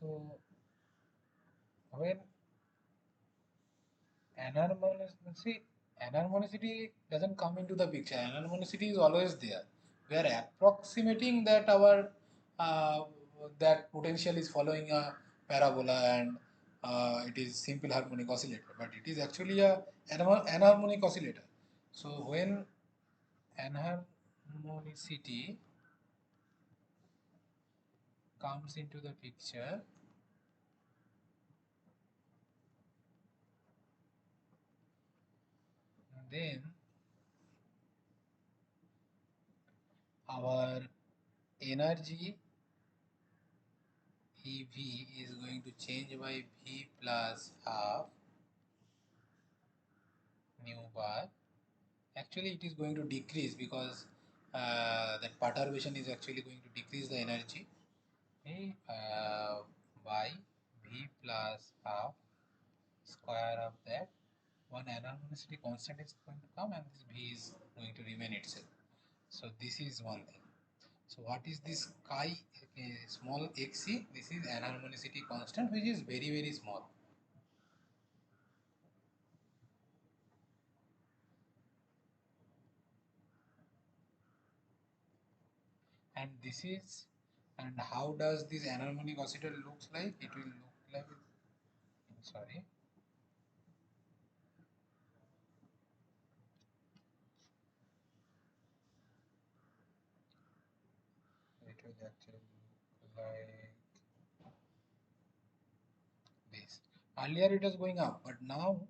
So when enharmonicity, enharmonicity doesn't come into the picture. Enharmonicity is always there. We are approximating that our that potential is following a parabola, and it is simple harmonic oscillator, but it is actually a enharmonic oscillator. So when enharmonicity comes into the picture, then our energy EV is going to change by V plus half nu bar. Actually it is going to decrease because that perturbation is actually going to decrease the energy, okay, by V plus half square of that. One enharmonicity constant is going to come, and this V is going to remain itself. So this is one thing. So what is this chi small xc? This is enharmonicity constant, which is very very small. And this is, and how does this enharmonic oscillator looks like? It will look like, sorry, it will actually look like this. Earlier it was going up, but now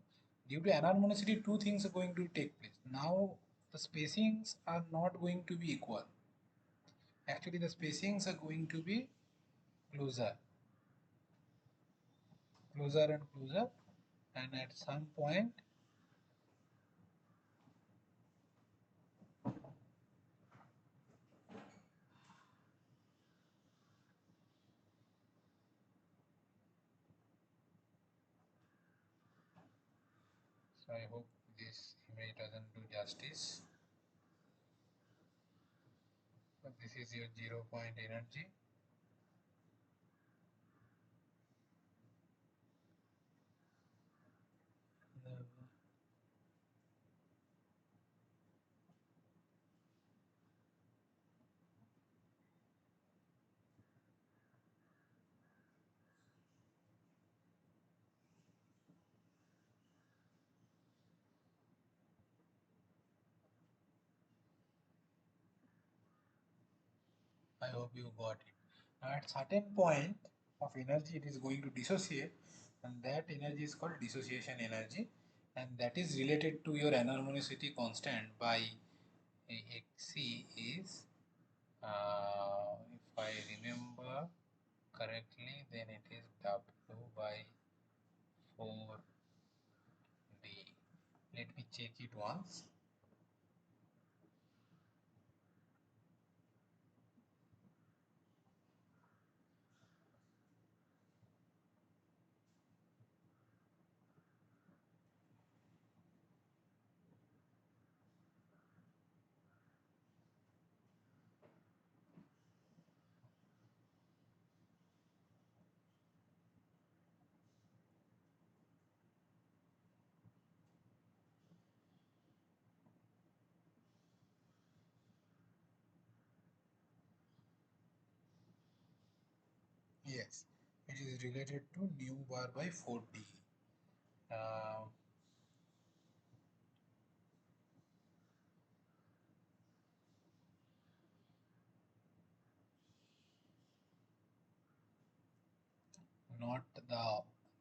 Due to anharmonicity, two things are going to take place. Now the spacings are not going to be equal. Actually the spacings are going to be closer, closer and closer, and at some point so I hope this image doesn't do justice. So this is your 0 point energy. I hope you got it. Now at certain point of energy it is going to dissociate, and that energy is called dissociation energy, and that is related to your anharmonicity constant by Xc is if I remember correctly, then it is W by 4D. Let me check it once. Yes, it is related to nu bar by 4D. Uh, not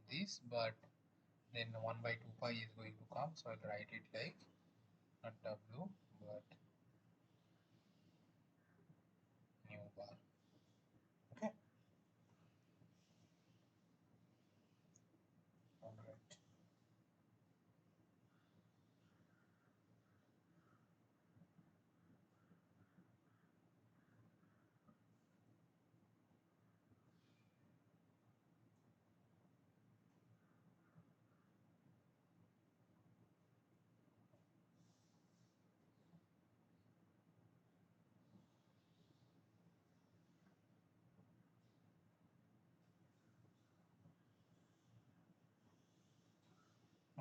this, but then 1 by 2 pi is going to come, so I'll write it like not W but nu bar. Okay, all right.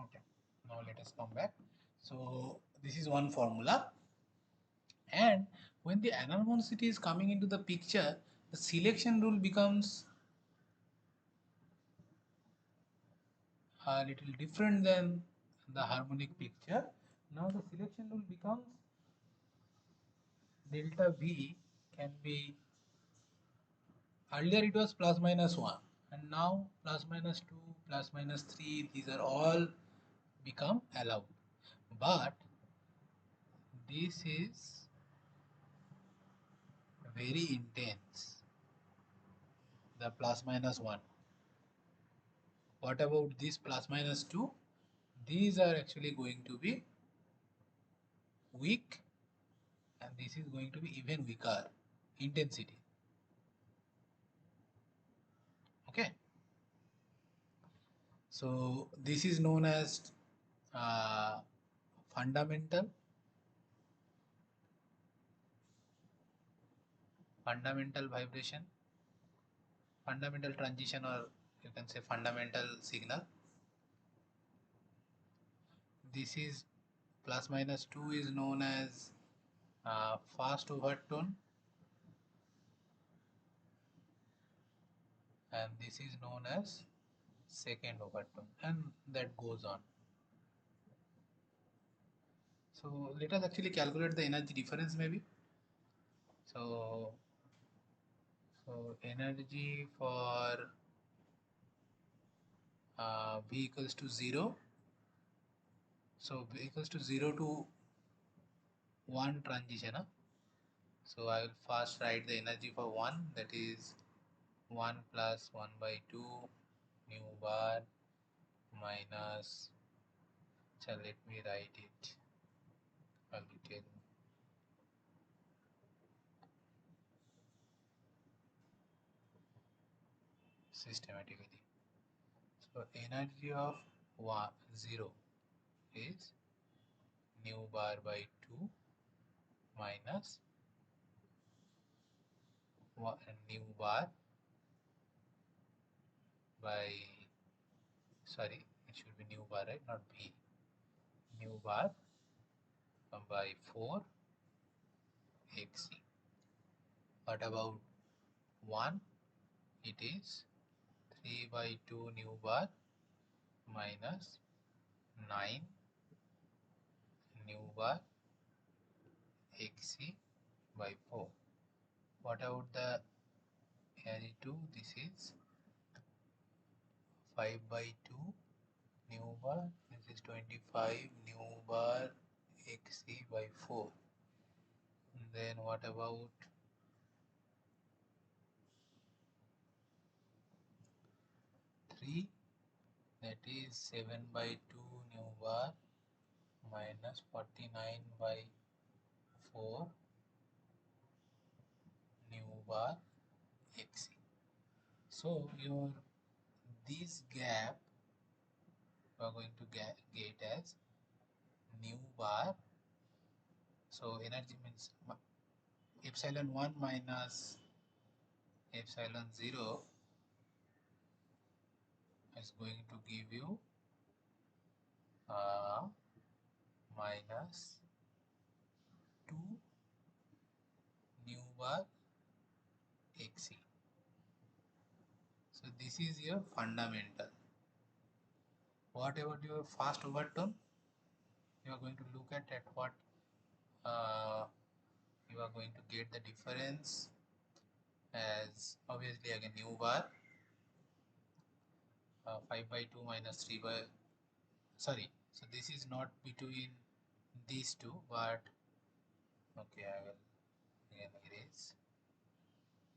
Okay, now let us come back. So this is one formula, and when the anharmonicity is coming into the picture, the selection rule becomes a little different than the harmonic picture. Now the selection rule becomes delta V can be, earlier it was plus minus 1, and now plus minus 2, plus minus 3, these are all become allowed. But this is very intense, the plus minus 1. What about this plus minus 2? These are actually going to be weak, and this is going to be even weaker intensity. Okay, so this is known as uh, fundamental vibration, fundamental transition, or you can say fundamental signal. This is plus minus 2 is known as fast overtone, and this is known as second overtone, and that goes on. So let us actually calculate the energy difference maybe. So energy for V equals to 0 So equals to 0 to 1 transition. Huh? So I will first write the energy for 1, that is 1 plus 1 by 2 nu bar minus, so let me write it a little systematically. So energy of 0 is nu bar by 2 minus nu bar by, sorry, it should be nu bar, right, not b, nu bar by 4 xc. What about 1? It is 3 by 2 nu bar minus 9 nu bar xc by 4. What about the energy 2? This is 5 by 2 nu bar. This is 25 nu bar xc by 4. And then what about 3? That is 7 by 2 nu bar minus 49 by 4 nu bar xc. So your this gap we are going to get as nu bar. So energy means epsilon 1 minus epsilon 0 is going to give you uh, minus 2 nu bar xc. So this is your fundamental. What about your fast overtone? You are going to look at what uh, you are going to get the difference as obviously again nu bar 5 by 2 minus 3 by, sorry, so this is not between these two, but okay, I will again erase.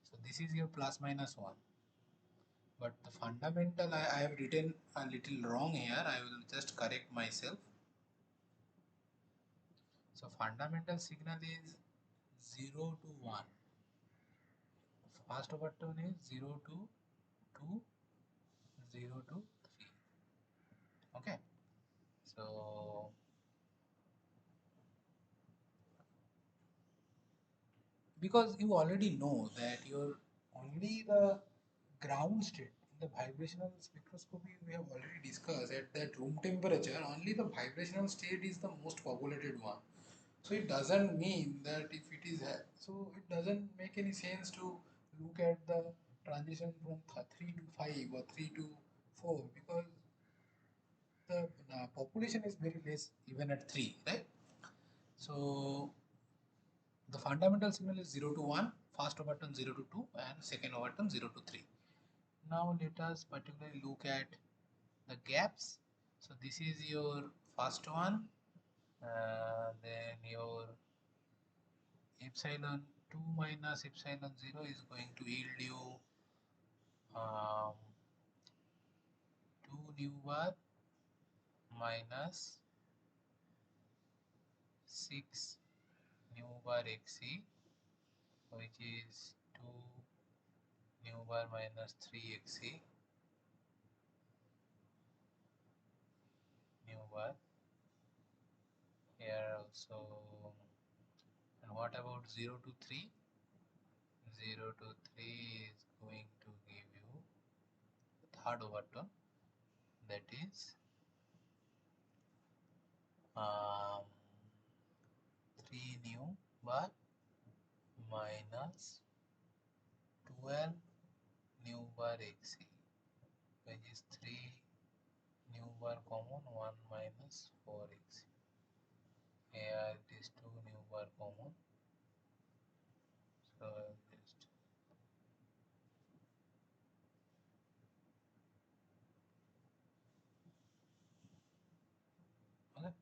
So this is your plus minus 1, but the fundamental I have written a little wrong here. I will just correct myself. So fundamental signal is 0 to 1, fast overtone is 0 to 2, 0 to 3. Okay, so because you already know that your only the ground state in the vibrational spectroscopy we have already discussed, at that room temperature only the vibrational state is the most populated one. So it doesn't mean that if it is so it doesn't make any sense to look at the transition from 3 to 5 or 3 to 4, because the population is very less even at 3, right? So the fundamental signal is 0 to 1, fast overtone 0 to 2, and second overtone 0 to 3. Now let us particularly look at the gaps. So this is your first one, then your epsilon 2 minus epsilon 0 is going to yield you um, 2 nu bar minus 6 nu bar xc, which is 2 nu bar minus 3 xc nu bar here also. And what about 0 to 3? 0 to 3 is going to give you the third overtone, that is um, 3 nu bar minus 12 nu bar xc, which is 3 nu bar common, 1 minus 4 xc. Here it is 2 nu bar common, so just okay.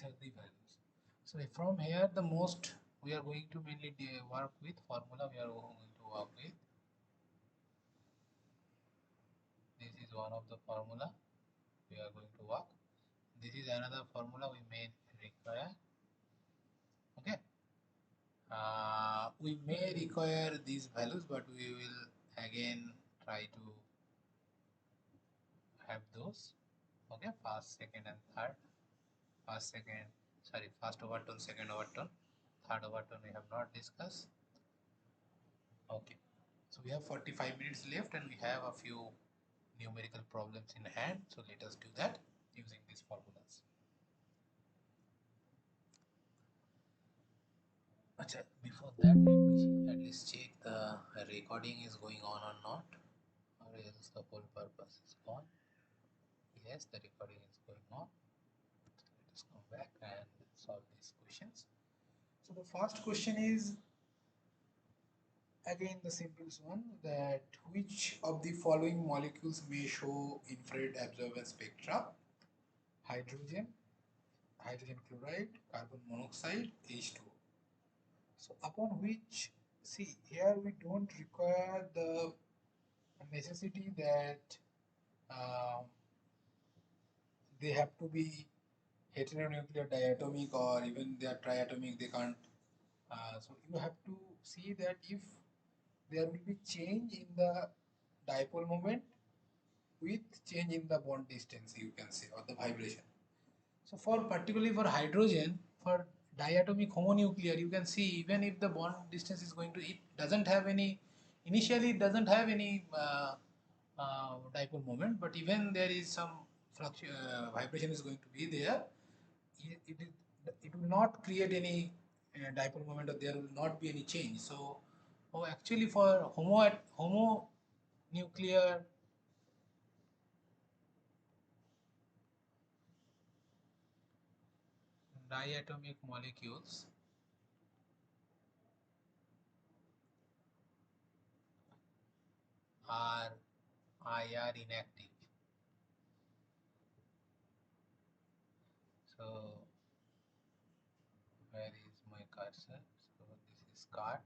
are the values. So from here, the most we are going to mainly work with formula. We are going to work with. This is one of the formula we are going to work. This is another formula we may require. Okay. We may require these values, but we will again try to have those. Okay, first, second, and third. First, second, sorry, first overtone, second overtone, third overtone we have not discussed. Okay, so we have 45 minutes left and we have a few numerical problems in hand. So let us do that using these formulas. Achha, before that, let me at least check the recording is going on or not, or else the whole purpose is gone. Yes, the recording is going on. So let us come back and solve these questions. So the first question is again the simplest one, that which of the following molecules may show infrared absorbance spectra? Hydrogen, hydrogen chloride, carbon monoxide, H2O. So upon which, see here we don't require the necessity that uh, they have to be heteronuclear diatomic or even they are triatomic, they can't. So you have to see that if there will be change in the dipole moment with change in the bond distance, you can say, or the vibration. So for particularly for hydrogen, for diatomic homonuclear, you can see even if the bond distance is going to, it doesn't have any, initially it doesn't have any dipole moment, but even there is some vibration is going to be there, it will not create any dipole moment, or there will not be any change. So actually for homonuclear diatomic molecules, are IR inactive. So where is my cursor? So this is cart.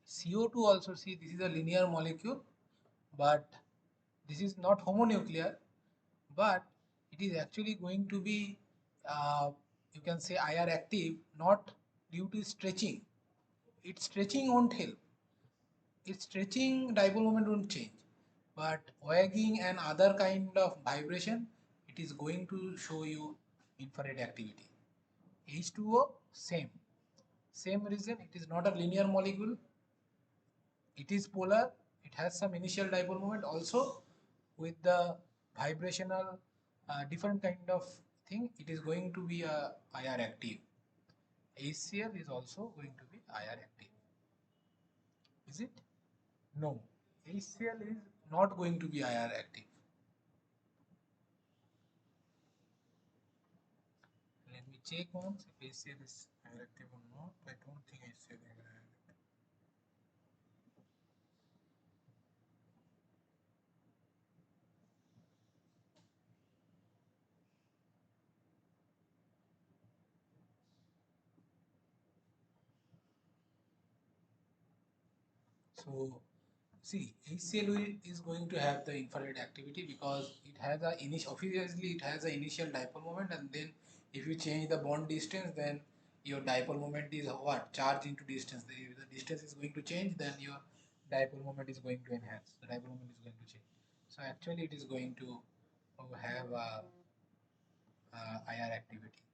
CO2 also, see, this is a linear molecule, but this is not homonuclear, but it is actually going to be, you can say, IR active, not due to stretching. Its stretching won't help. Its stretching dipole moment won't change, but wagging and other kind of vibration, it is going to show you infrared activity. H2O, same reason, it is not a linear molecule, it is polar, it has some initial dipole moment also with the vibrational different kind of thing, it is going to be a IR active. HCl is also going to be IR active. Is it? No. HCl is not going to be IR active. Let me check once if HCl is IR active or not. I don't think HCl is IR active. So see, HCl is going to have the infrared activity because it has a initial, obviously it has an initial dipole moment, and then if you change the bond distance, then your dipole moment is what? Charge into distance. If the distance is going to change, then your dipole moment is going to enhance. The dipole moment is going to change. So actually it is going to have a IR activity.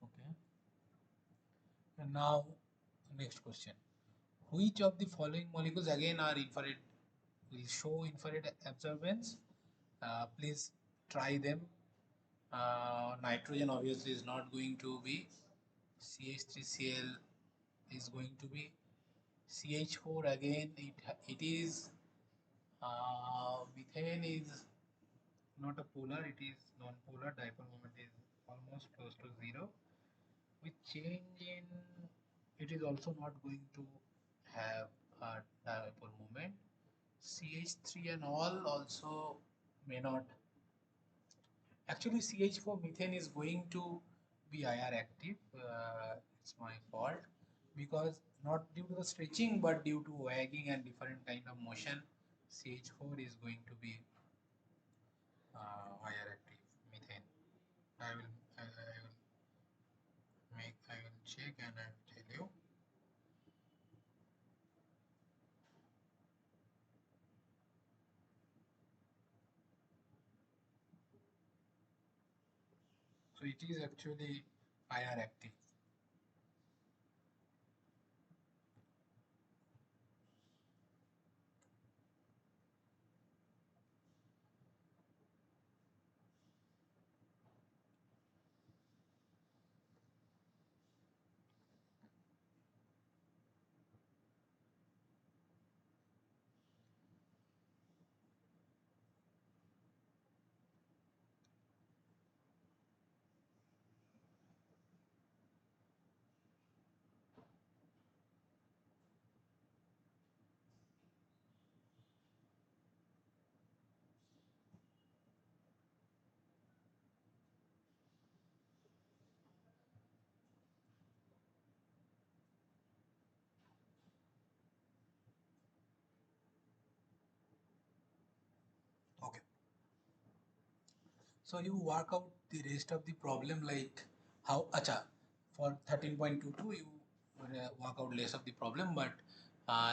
Okay. And now next question. Which of the following molecules again are infrared, will show infrared absorbance? Please try them. Nitrogen obviously is not going to be. CH3Cl is going to be. CH4 again, it is. Methane is not a polar, it is non-polar. Dipole moment is almost close to zero. With change in, it is also not going to have a dipole moment. CH3 and all also may not Actually, CH4 methane is going to be IR active. It's my fault because not due to the stretching but due to wagging and different kind of motion, CH4 is going to be IR active methane. I will I will check and I will tell you. So it is actually IR active. Okay. So you work out the rest of the problem like how, acha, for 13.22 you work out less of the problem, but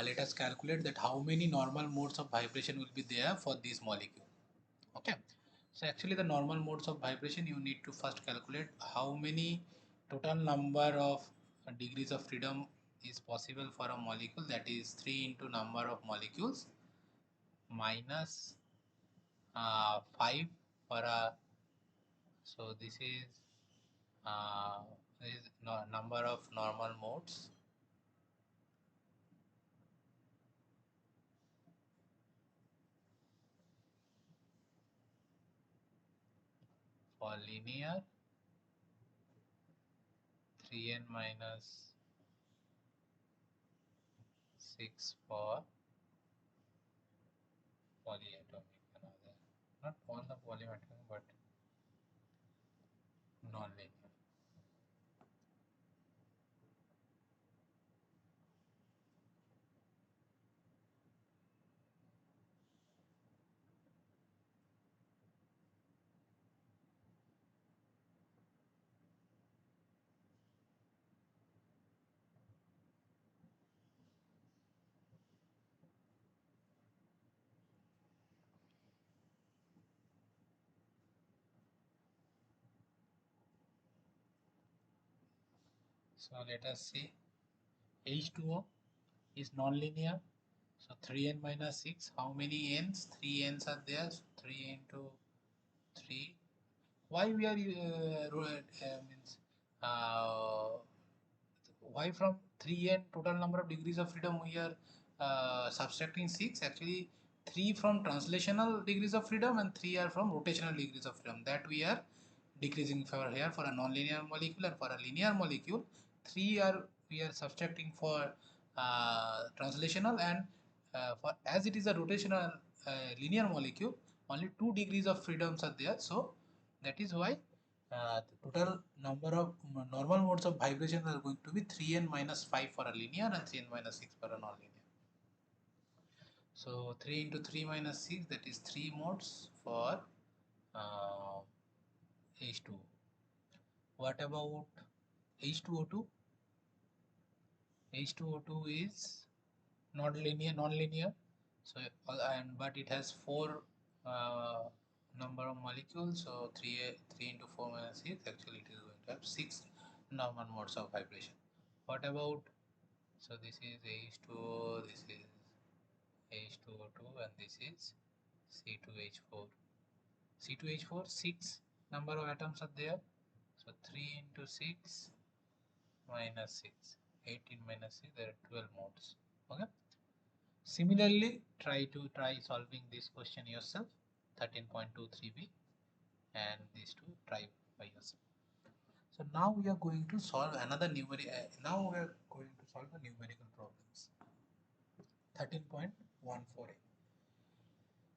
let us calculate that how many normal modes of vibration will be there for this molecule. Okay. So actually the normal modes of vibration you need to first calculate how many total number of degrees of freedom is possible for a molecule, that is 3 into number of molecules minus 5 for a, so uh, this is number of normal modes for linear, 3n minus 6 for polyatomic, another, not all the polyatomic but non-linear. So let us see, H2O is non-linear, so 3n minus 6, how many n's? 3 n's are there, so 3 into 3. Why we are means uh, why from 3n total number of degrees of freedom we are subtracting 6? Actually 3 from translational degrees of freedom and 3 are from rotational degrees of freedom, that we are decreasing for here for a non-linear molecule, and for a linear molecule 3 are we are subtracting for translational, and for as it is a rotational linear molecule only 2 degrees of freedoms are there, so that is why the total number of normal modes of vibration are going to be 3n minus 5 for a linear and 3n minus 6 for a non-linear. So 3 into 3 minus 6, that is 3 modes for uh, H2O. What about H2O2? H2O2 is not linear, non-linear. So and but it has 4 uh, number of molecules. So 3 into 4 minus 6. Actually, it is going to have 6 normal modes of vibration. What about, so this is H2O, this is H2O2, and this is C2H4. C2H4, 6 number of atoms are there. So 3 into 6 minus 6. 18 minus 6, there are 12 modes. Okay. Similarly, try solving this question yourself, 13.23b, and these two try by yourself. So now we are going to solve another numerical. Now we are going to solve the numerical problems. 13.14a.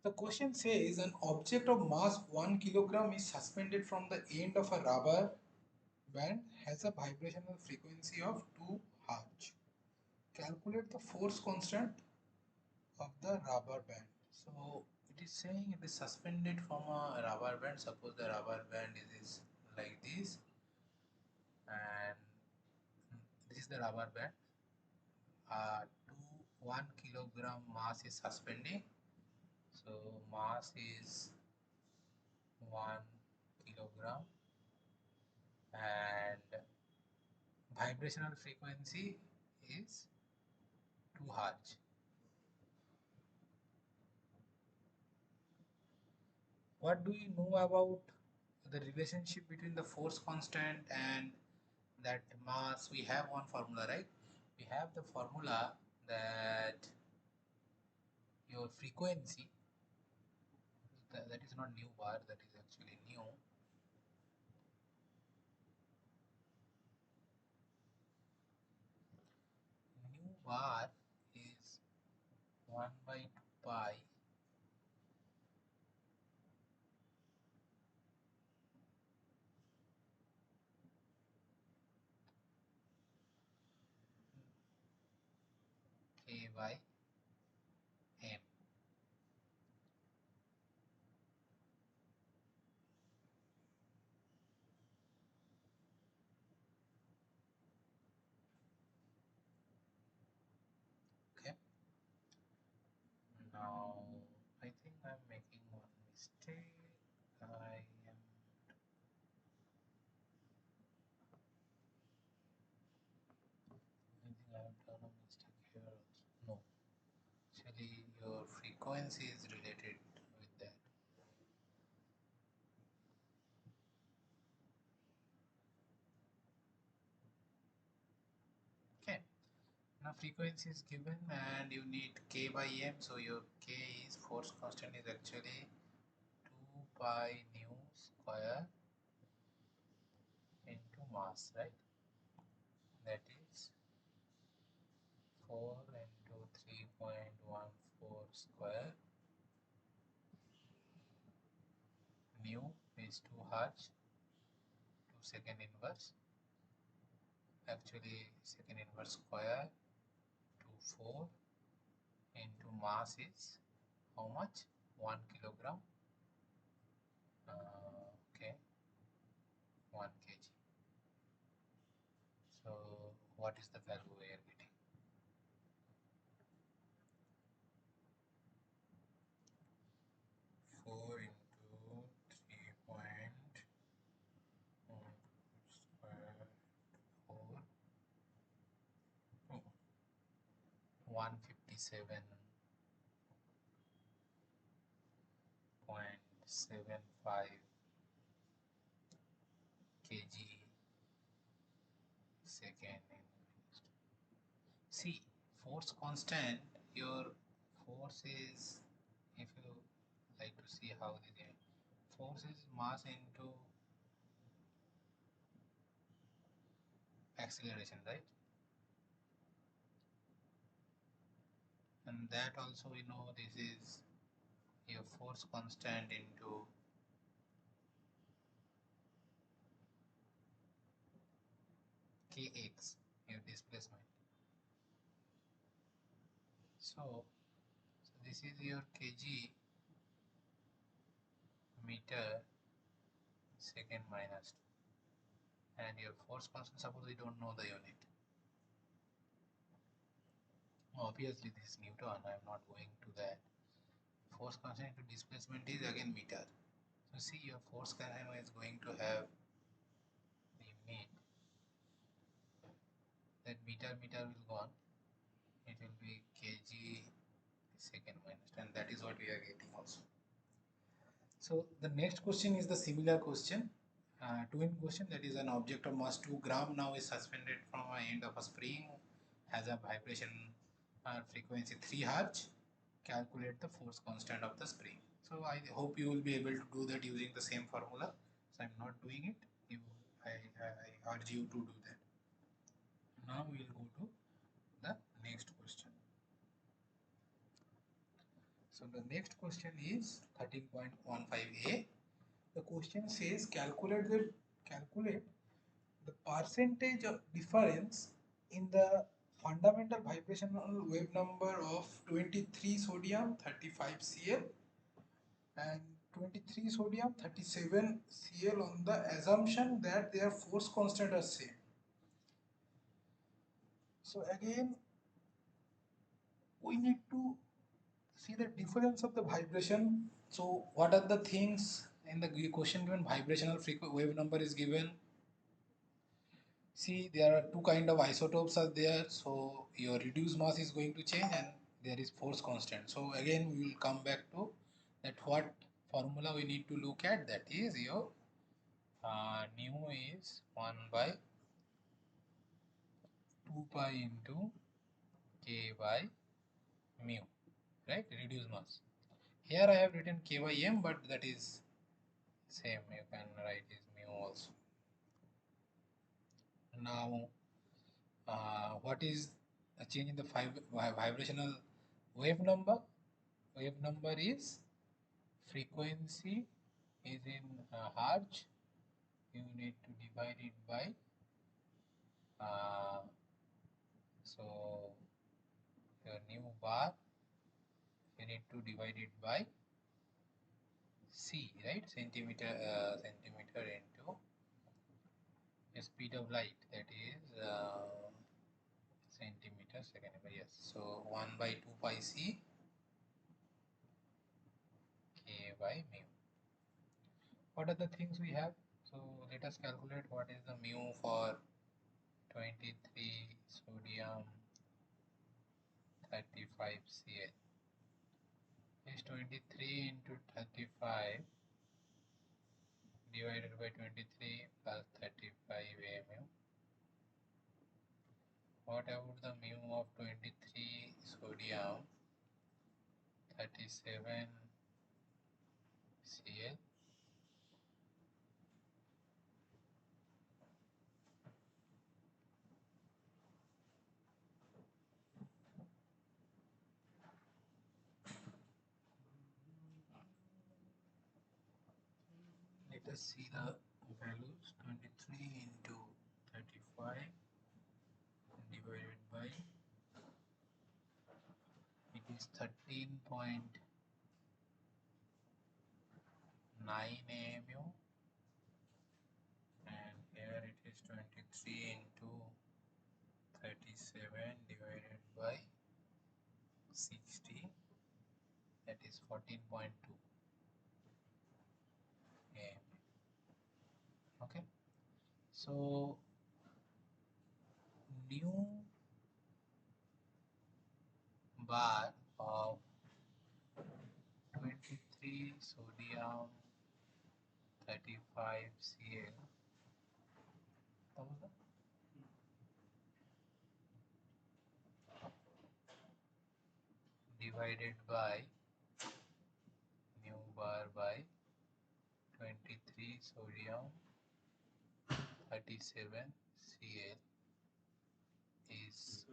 The question says an object of mass 1 kilogram is suspended from the end of a rubber band has a vibrational frequency of 2 Hz. Calculate the force constant of the rubber band. So it is saying it is suspended from a rubber band. Suppose the rubber band is like this, and this is the rubber band. 1 kilogram mass is suspending. So mass is 1 kilogram and vibrational frequency is 2 Hz. What do you know about the relationship between the force constant and that mass? We have one formula, right? We have the formula that your frequency, that is not new bar, that is actually new. New bar is 1 by 2 pi k by m. Okay. Now I think I'm making one mistake. I think I have done a mistake here also. No, actually your frequency is related with that. Okay. Now frequency is given and you need k by m, so your k is force constant is actually 2 pi nu square into mass, right? That is 4 into 3.14 square. Nu is 2 Hz, 2 second inverse, actually second inverse square to 4 into mass is how much? 1 kilogram. Okay, 1 kg. So what is the value we are getting? 4 into 3.1 square 4, 157.75 kg second inverse. See, force constant, your force is, if you like to see how the force is mass into acceleration, right? And that also we know this is your force constant into kx, your displacement. So this is your kg meter second minus 2. And your force constant, suppose we don't know the unit. Obviously this is Newton, I am not going to that. Force constant into displacement is again meter. So see, your force constant is going to have the unit, that meter will go on, it will be kg second minus 2, and that is what we are getting also. So the next question is the similar question, twin question, that is an object of mass 2 gram now is suspended from an end of a spring, has a vibration frequency 3 Hz. Calculate the force constant of the spring. So I hope you will be able to do that using the same formula. So I'm not doing it. I urge you to do that. Now we will go to the next question. So the next question is 13.15a. The question says calculate the percentage of difference in the fundamental vibrational wave number of 23 sodium 35 Cl and 23 sodium 37 Cl on the assumption that their force constant are same. So again we need to see the difference of the vibration. So what are the things in the question given? Vibrational wave number is given. See, there are two kind of isotopes are there. So your reduced mass is going to change and there is force constant. So again we will come back to that what formula we need to look at. That is your nu is 1 by 2 pi into k by mu, right? Reduced mass. Here I have written k by m, but that is same. You can write is mu also. Now, what is a change in the vibrational wave number? Wave number is frequency is in hertz. You need to divide it by so your new bar. You need to divide it by c, right? Centimeter into the speed of light. That is centimeter second. Yes. So 1 by 2 pi c k by mu. What are the things we have? So let us calculate what is the mu for 23 sodium 35 Cl. Is 23 into 35 divided by 23 plus 35 mu. What about the mu of 23 sodium 37 Cl? Let us see the values. 23 into 35 divided by it is 13.9 mu, and here it is 23 into 37 divided by 60, that is 14.2 am. Okay, so new bar of 23 sodium 35 Cl divided by new bar by 23 sodium 37 Cl is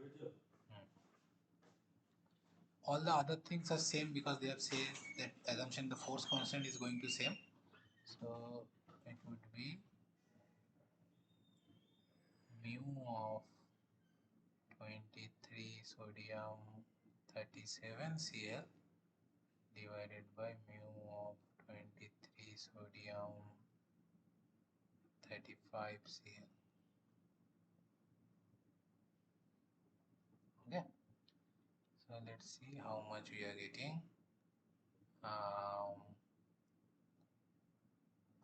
all the other things are same because they have said that assumption the force constant is going to same. So it would be mu of 23 sodium 37 Cl divided by mu of 23 sodium 35 Cl. Okay, so let's see how much we are getting.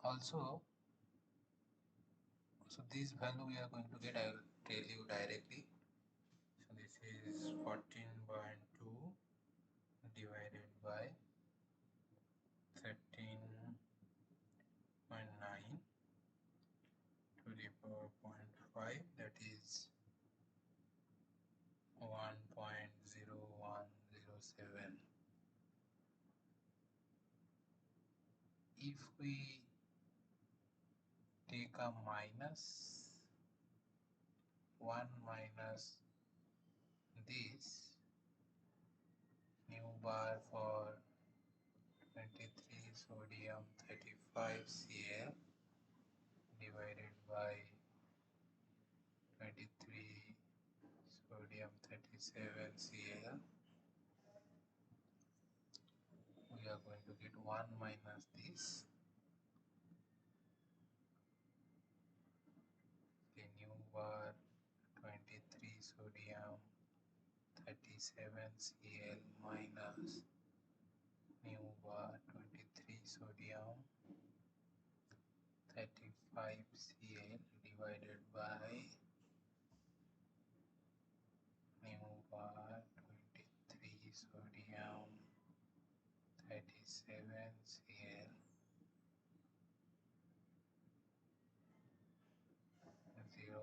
Also, so this value we are going to get, I will tell you directly. So this is 14.2 divided by 13.9 to the power 0.5, that is 1.0107. If we take a minus 1 minus this new bar for sodium 35 Cl divided by 23 sodium 37 Cl, we are going to get 1 minus this, the new bar 23 sodium 37 Cl minus new bar 23 sodium 35 Cl divided by new bar 23 sodium 37 Cl 0.0107.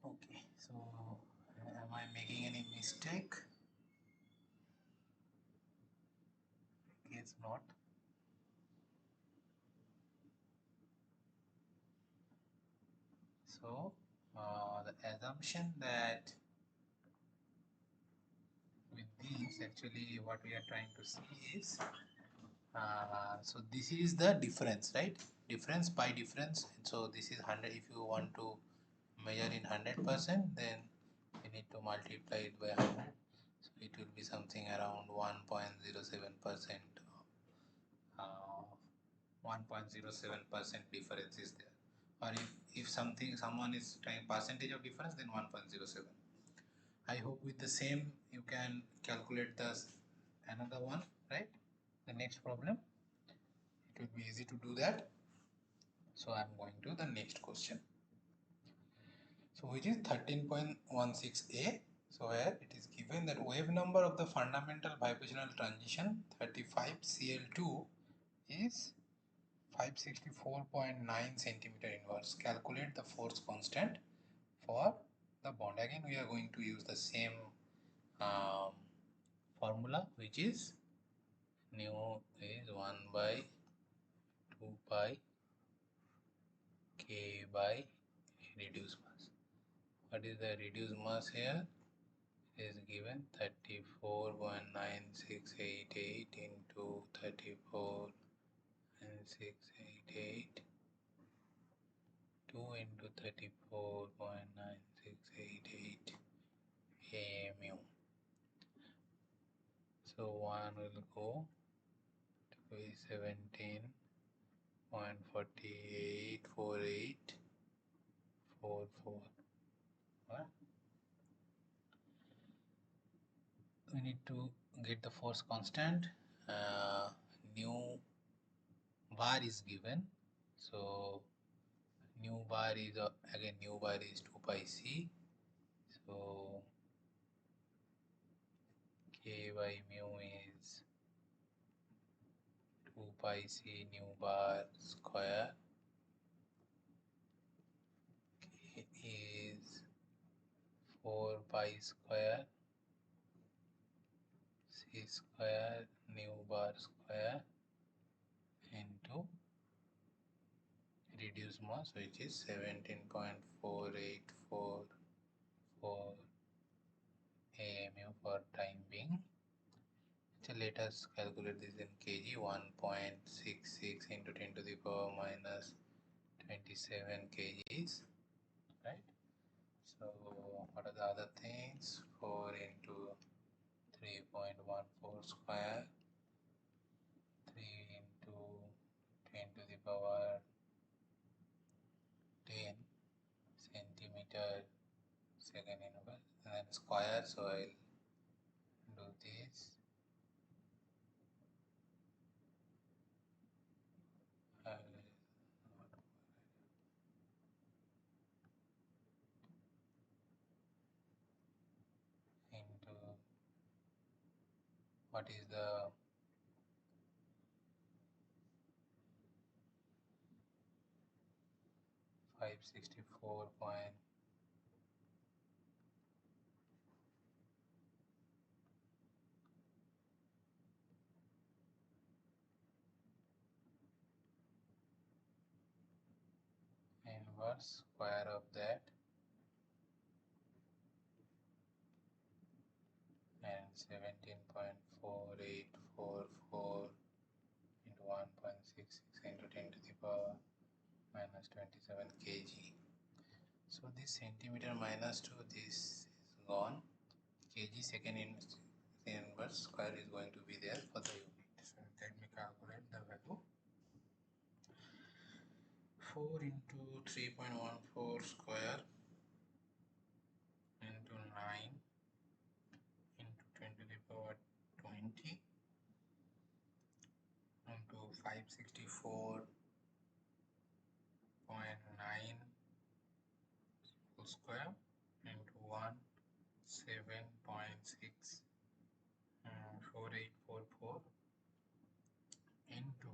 Okay, so am I making any mistake? Guess not. So the assumption that with these, actually what we are trying to see is, so this is the difference, right? Difference by difference. So this is 100. If you want to measure in 100%, then you need to multiply it by 100. So it will be something around 1.07%. 1.07% difference is there. Or if someone is trying percentage of difference, then 1.07. I hope with the same you can calculate this another one, right? The next problem, it will be easy to do that. So I'm going to the next question. So which is 13.16a. So where it is given that wave number of the fundamental vibrational transition 35Cl2 is 564.9 centimeter inverse. Calculate the force constant for the bond. Again we are going to use the same um, formula, which is nu is 1 by 2 pi k by reduced mass. What is the reduced mass here? It is given 34.9688 into 34.9688, 2 into 34.9688 AMU. So 1 will go to be 17.484844. Right? We need to get the force constant. New bar is given, so new bar is again new bar is 2 pi c, so k by mu is 2 pi c new bar square. K is 4 pi square c square new bar square into reduced mass, which is 17.4844 AMU for time being. So let us calculate this in kg. 1.66 into 10 to the power minus 27 kgs, right? So what are the other things? 4 into 3.14 square, 3 into 10 to the power 10 centimeter second inverse, and then square. So I'll do this. what is the .564 inverse square of that, and 17.4844 into 1.66 into 10 to the power minus 27 kg. So this centimeter minus 2, this is gone. Kg second inverse square is going to be there for the unit. So let me calculate the value. 4 into 3.14 square into 9 into 10 to the power 20 into 564.9 whole square into 17.64844 into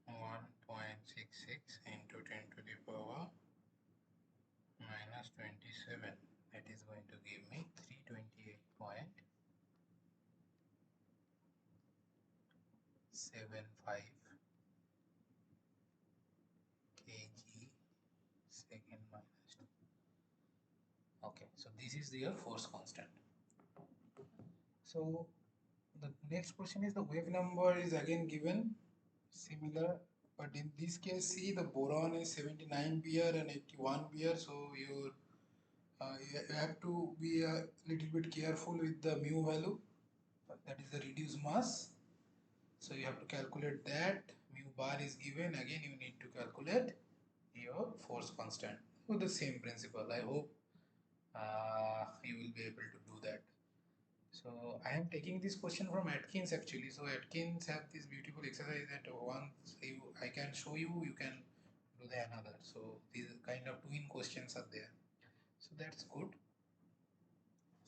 1.66 into 10 to the power minus 27. That is going to give me 328.75 kg second minus 2. Okay, so this is your force constant. So the next question is the wave number is again given similar, but in this case see the boron is 79 BR and 81 BR, so you have to be a little bit careful with the mu value, that is the reduced mass. So you have to calculate that. Mu bar is given, again you need to calculate your force constant. So the same principle. I hope you will be able to do that. So I am taking this question from Atkins actually. So Atkins have this beautiful exercise that once I can show you, you can do the another. So these kind of twin questions are there. So that's good.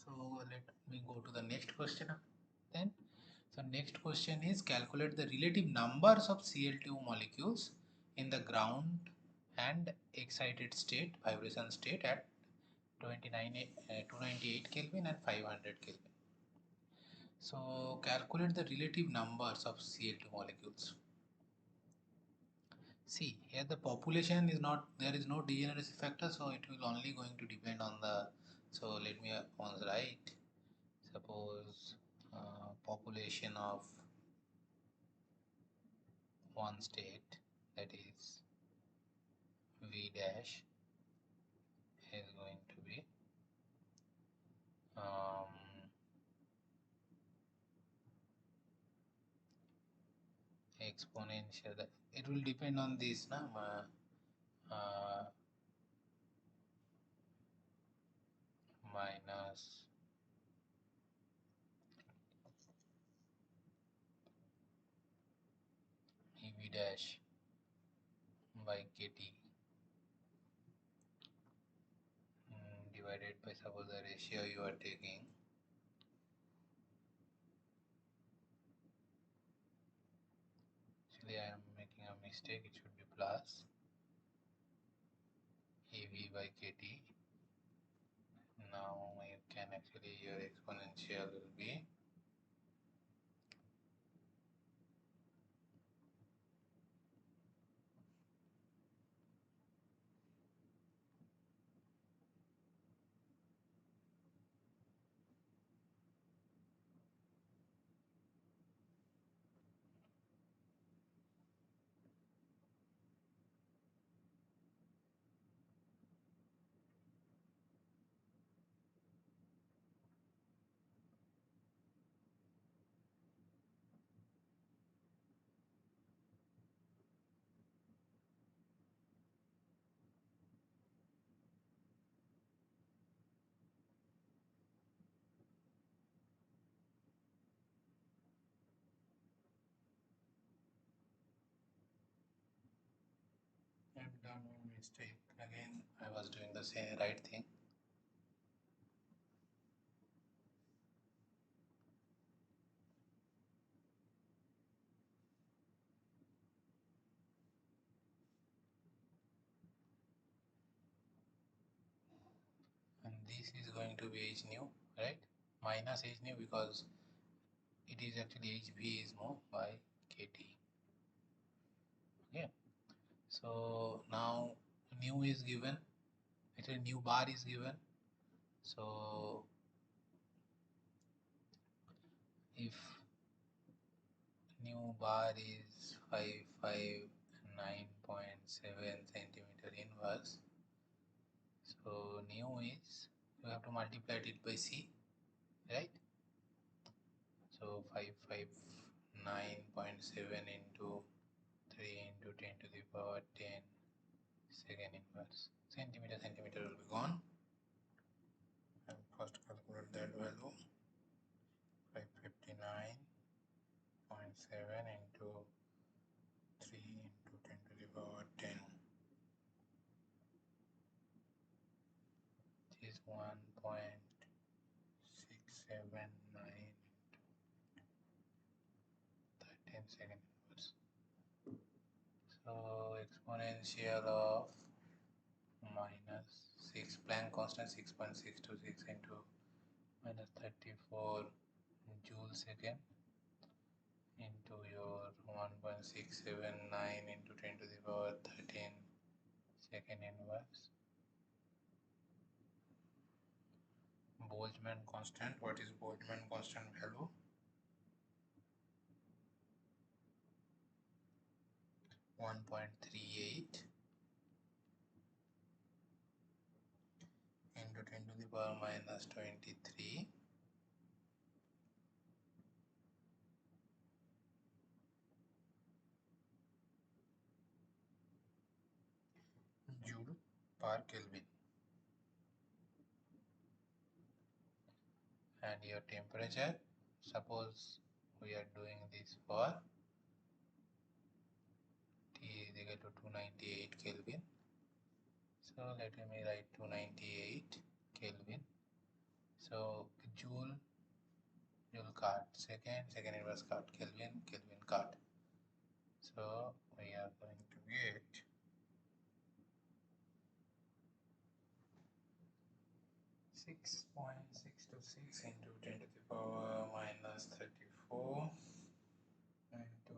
So let me go to the next question then. So next question is calculate the relative numbers of Cl2 molecules in the ground and excited state, vibration state at 298 Kelvin and 500 Kelvin. So calculate the relative numbers of Cl2 molecules. See here the population is not, there is no degeneracy factor, so it will only going to depend on the, so let me once write, suppose population of one state, that is V dash, is going to be exponential, it will depend on this minus EV dash by KT divided by, suppose the ratio you are taking, actually I am making a mistake, it should be plus EV by KT. Now you can actually, your exponential will be I've done one mistake. Again, I was doing the same right thing. this is going to be h nu, right? Minus h nu because it is actually hv is more by kt. Okay, so now nu is given, actually nu bar is given. So if nu bar is 559.7 centimeter inverse, so nu is, you have to multiply it by c, right? So 559.7 into 3 into 10 to the power 10 second inverse. Centimeter will be gone. And first calculate that value. 559.7 into 3 into 10 to the power 10. It is 1.679 13 second inverse. So exponential of minus 6 Planck constant 6.626 into minus 34 joule second into your 1.679 into 10 to the power 13 second inverse. Boltzmann constant, what is Boltzmann constant value? 1.38 into 10 to the power minus 23 joule per Kelvin. And your temperature, suppose we are doing this for T is equal to 298 Kelvin. So let me write 298 Kelvin. So joule cut, second inverse cut, Kelvin cut. So we are going to get 6.626 into 10 to the power minus 34 into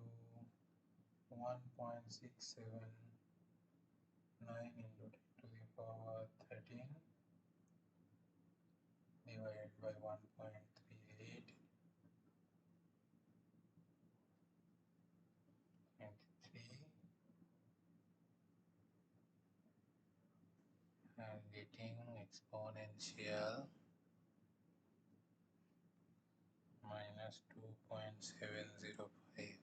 1.679 into 10 to the power 13 divided by 1.38 into 3 and getting exponential minus 2.705,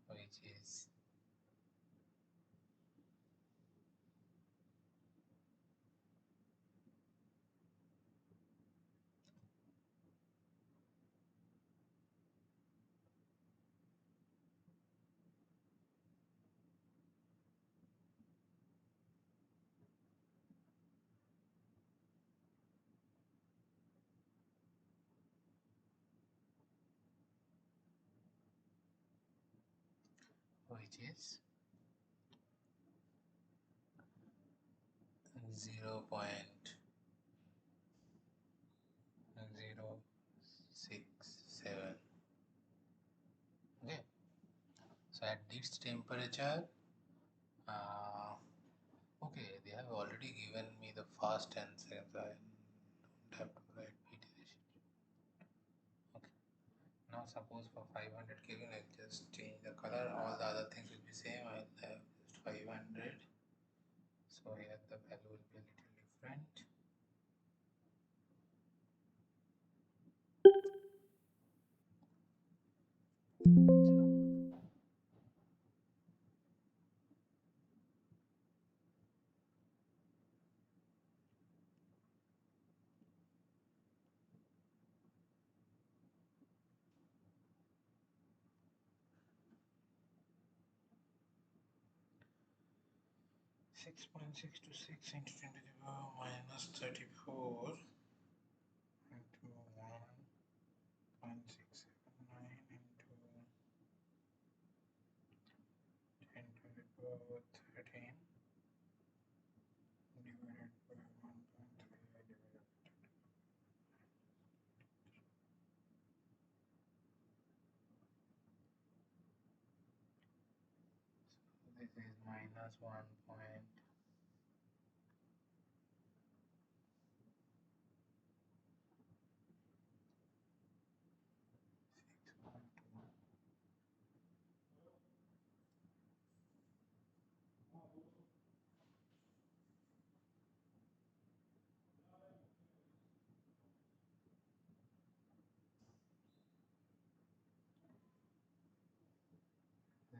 which is which is 0.067. Okay, so at this temperature, okay, they have already given me the first answer, so I don't have to write iteration. Okay, now suppose for 500 Kelvin, I'll just change the color, all the other things will be same. I'll have just 500, so here the value will be a little different. So 6.626 into 10 to the power minus 34 into 1.679 into 10 to the power 13 divided by 1.38 This is minus 1.612.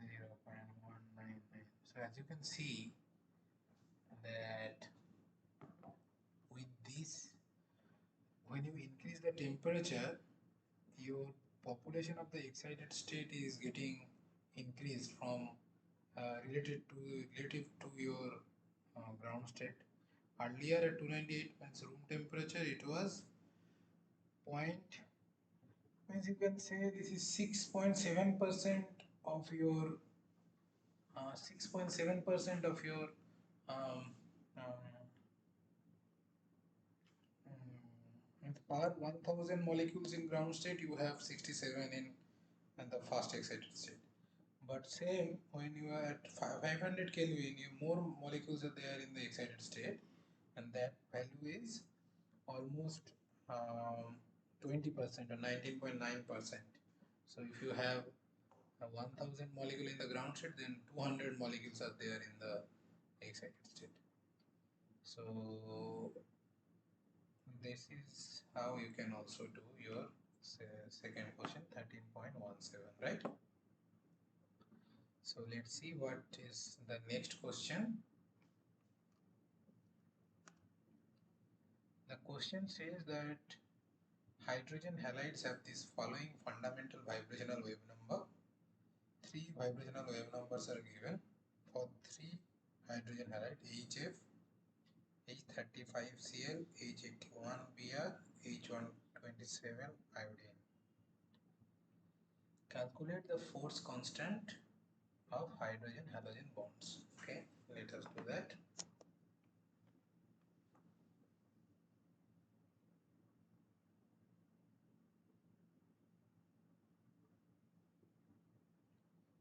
Zero point 199. So as you can see that with this, when you increase the temperature, your population of the excited state is getting increased from relative to your ground state. Earlier at 298 means room temperature, it was point, means you can say this is 6.7% of your 6.7% of your um, um, per 1000 molecules in ground state you have 67 in the fast excited state. But same when you are at 500 Kelvin, you more molecules are there in the excited state, and that value is almost 20% or 19.9%. So if you have 1000 molecule in the ground state, then 200 molecules are there in the excited state. So this is how you can also do your second question 13.17, right? So let's see what is the next question. The question says that hydrogen halides have this following fundamental vibrational wave number. Three vibrational wave numbers are given for three hydrogen halide: HF, H35Cl, H81Br, H127 iodine. Calculate the force constant of hydrogen halogen bonds. Okay, let us do that.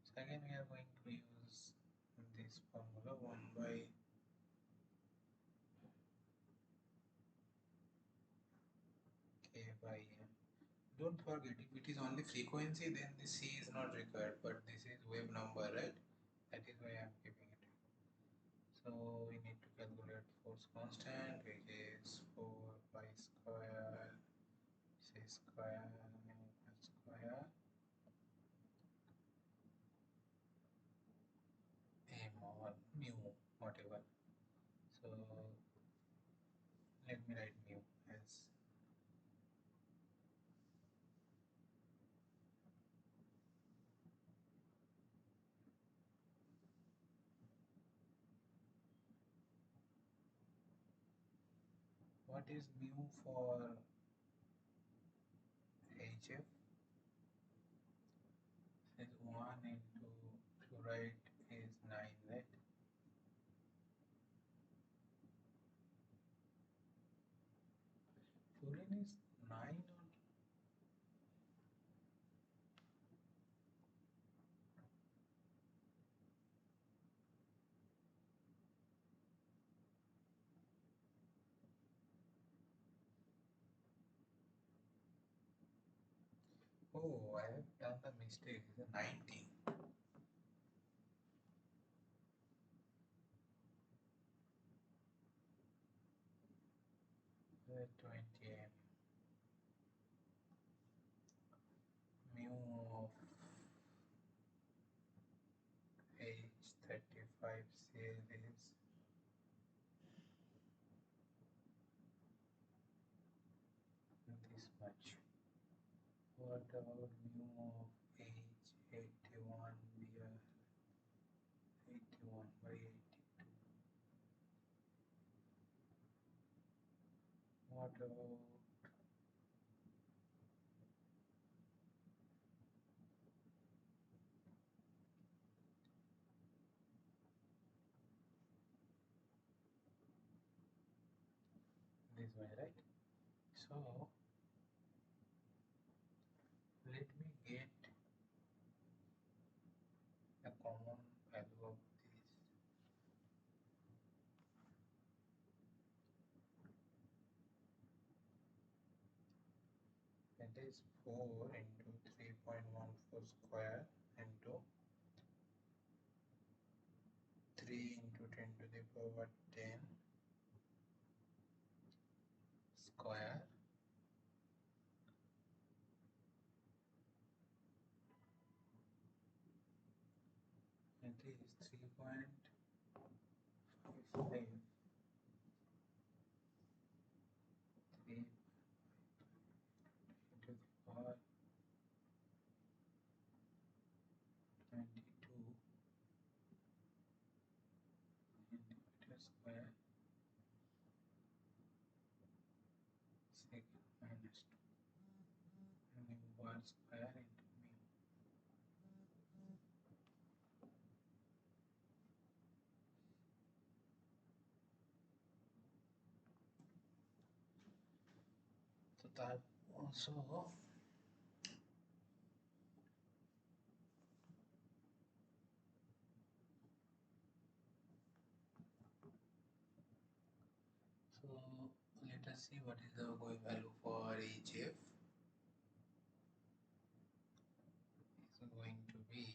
So again we are going to use this formula 1 by K by M. Don't forget, if it is only frequency then the C is not required, but this is wave number, right? That is why I am keeping it. So we need to calculate force constant, which is 4 pi square C square square M or mu, whatever. So let me write mu as what is mu for HF is 1 into fluoride is 9, right? Fluorine is 9 or oh, I have done the mistake. It's a 19. 20 mu of H35Cl is this much. What about mu of H81Br? 81 by 82. What about this way, right? So let me get a common value of this. that is 4 into 3.14 square into 3 into 10 to the power 10 square. It is 3.55 3 into the power 22 centimeter square second minus 2 mu bar square into mu. So that also so let us see what is the going value for HF. Is going to be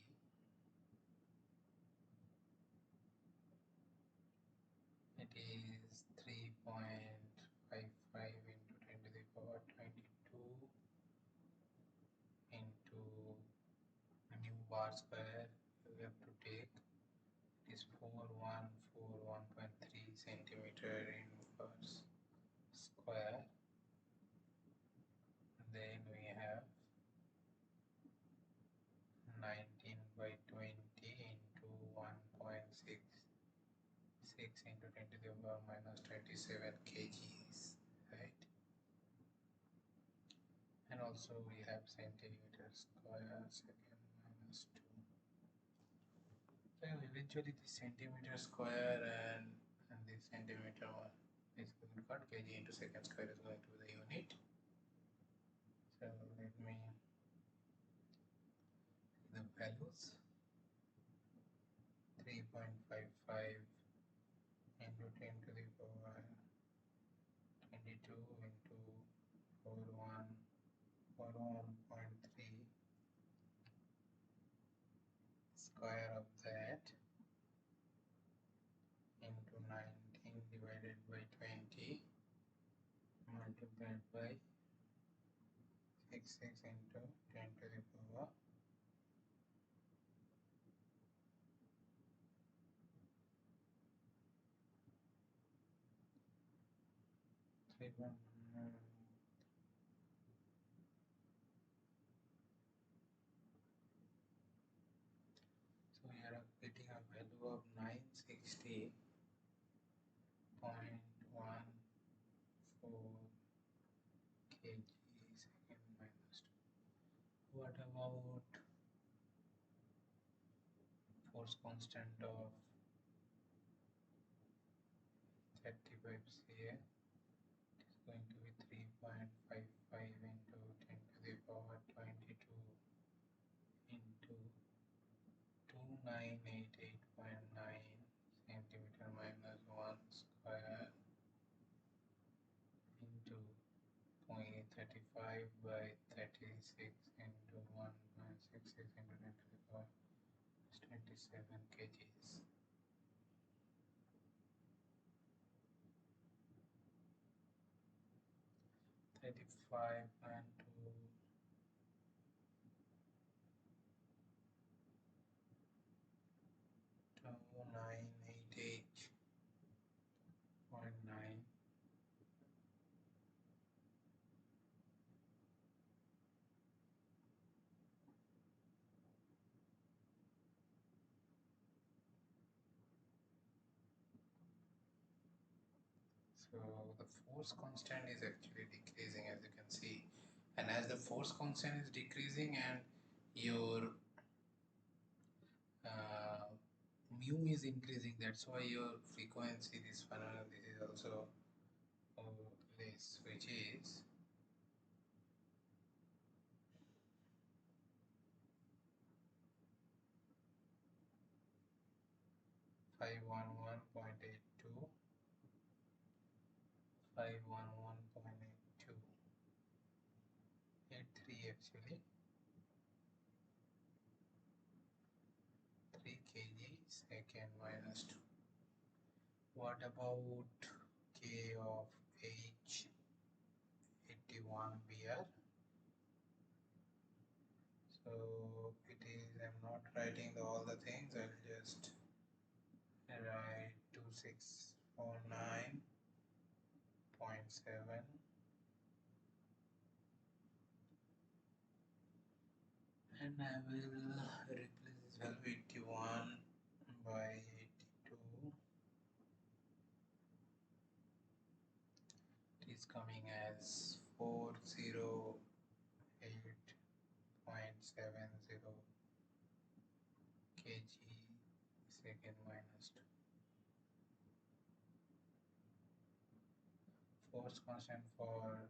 it is 3.55 into 10 to the power 22 into mu bar square. You have to take it is 4141.3 centimeter inverse square. Then we have 19 by 20 into 1.66 into 10 to the power minus 27 kgs, right? And also we have centimeter square second minus 2. So eventually the centimeter square and the centimeter one is going to cut. Kg into second square is going to be the unit. So let me the values. 3.55 into 10 to the power 22 into 41.3 square of that into 19 divided by 20 multiplied by 66 into 10 to the power 3. So we are getting a value of 960.14 kg second minus 2. What about force constant of 35 CA? It is going to be 3.55 into 10 to the power 22 into 2988.9 centimeter minus 1 square into 0.35 by 36 into 1.66 into 10 to the power 27 kgs. 35 and 2988.9 So the force constant is actually decreasing, as you can see, and as the force constant is decreasing and your uh, mu is increasing, that's why your frequency, this phenomenon, this is also less, which is 511.82 511.82 3 actually. 3 kg second minus 2. What about K of H81 BR? So it is, I'm not writing all the things, I'll just write 2649.7, and I will replace this value 81 by 82. It is coming as 408.70 kg second minus 2. Force constant for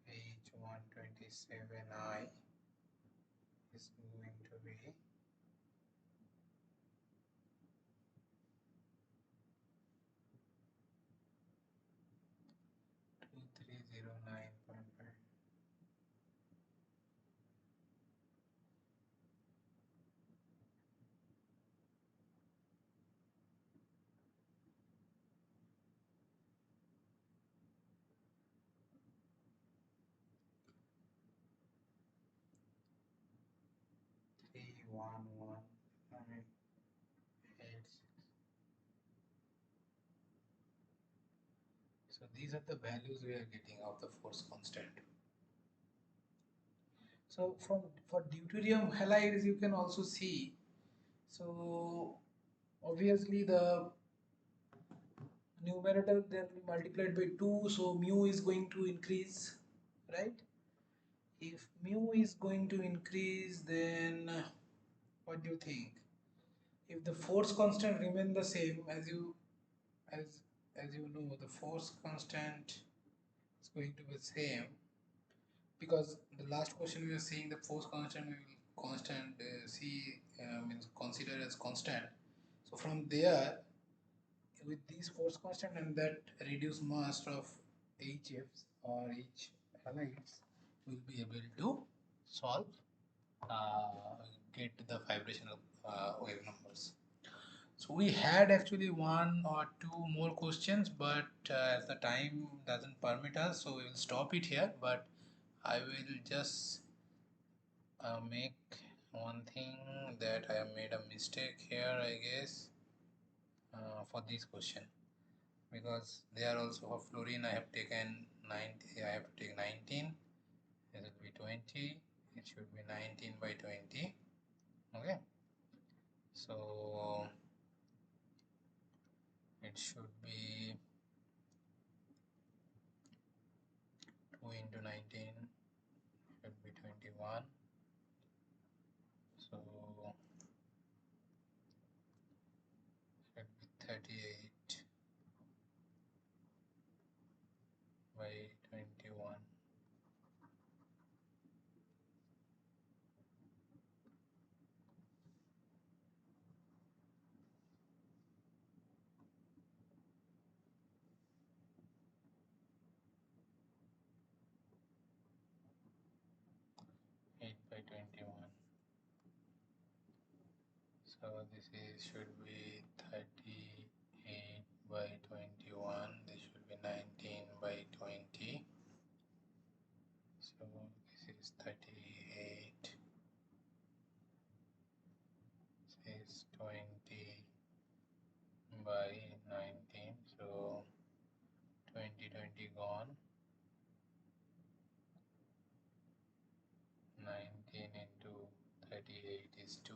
H127I is going to be 2309.5. Three one I mean 86. So these are the values we are getting of the force constant. So for deuterium halides you can also see. So obviously the numerator there will be multiplied by 2, so mu is going to increase, right? If mu is going to increase, then what do you think? If the force constant remain the same, as as you know, the force constant is going to be the same, because the last question we were saying the force constant we will constant see means consider as constant. So from there, with these force constant and that reduced mass of HFs or H halides, we will be able to solve get the vibrational wave numbers. So we had actually one or two more questions, but as the time doesn't permit us, so we will stop it here. But I will just make one thing, that I have made a mistake here, I guess, for this question, because they are also for fluorine. I have taken 90. I have to take 19. It will be 20. It should be 19 by 20. Okay. So it should be 2 into 19 should be 21. So should be 38 by 21. Eight by 21. So this is should be 38 by 21. This should be 19 by 20. So this is 38. This is 20 by 19. So 20 gone. 19 into 38 is 2.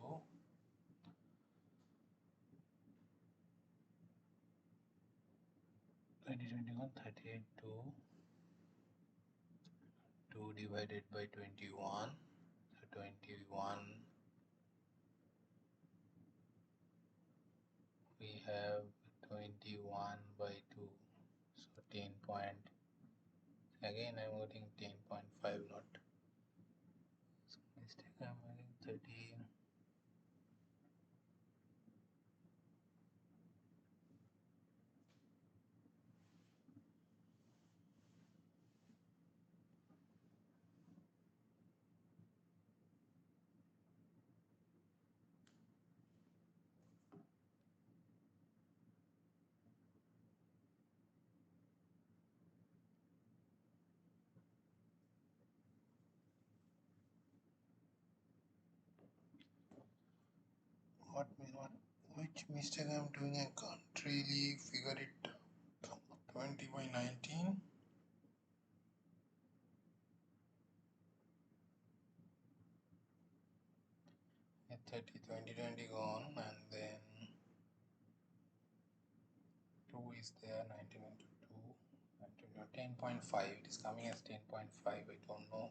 2021 38 2. 2 divided by 21. So 21, we have 21 by 2. So 10 point. Again I'm getting 10.5, not. So mistake, I'm getting 30. which mistake I'm doing? I can't really figure it. 20 by 19. Yeah, 30, 20, 20 gone, and then 2 is there, 19 into 2, 10.5, it is coming as 10.5, I don't know.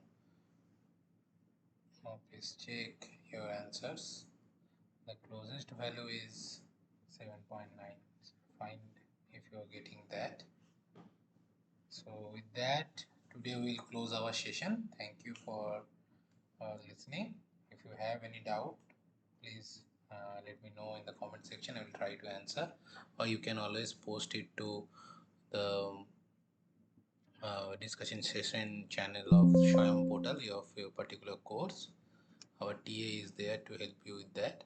Now please check your answers. The closest value is 7.9. Find if you are getting that. So with that, today we will close our session. Thank you for listening. If you have any doubt, please let me know in the comment section. I will try to answer, or you can always post it to the discussion session channel of Shayam portal of your particular course. Our TA is there to help you with that.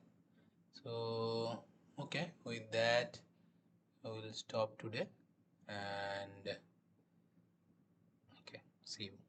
So okay, with that I will stop today, and okay, see you.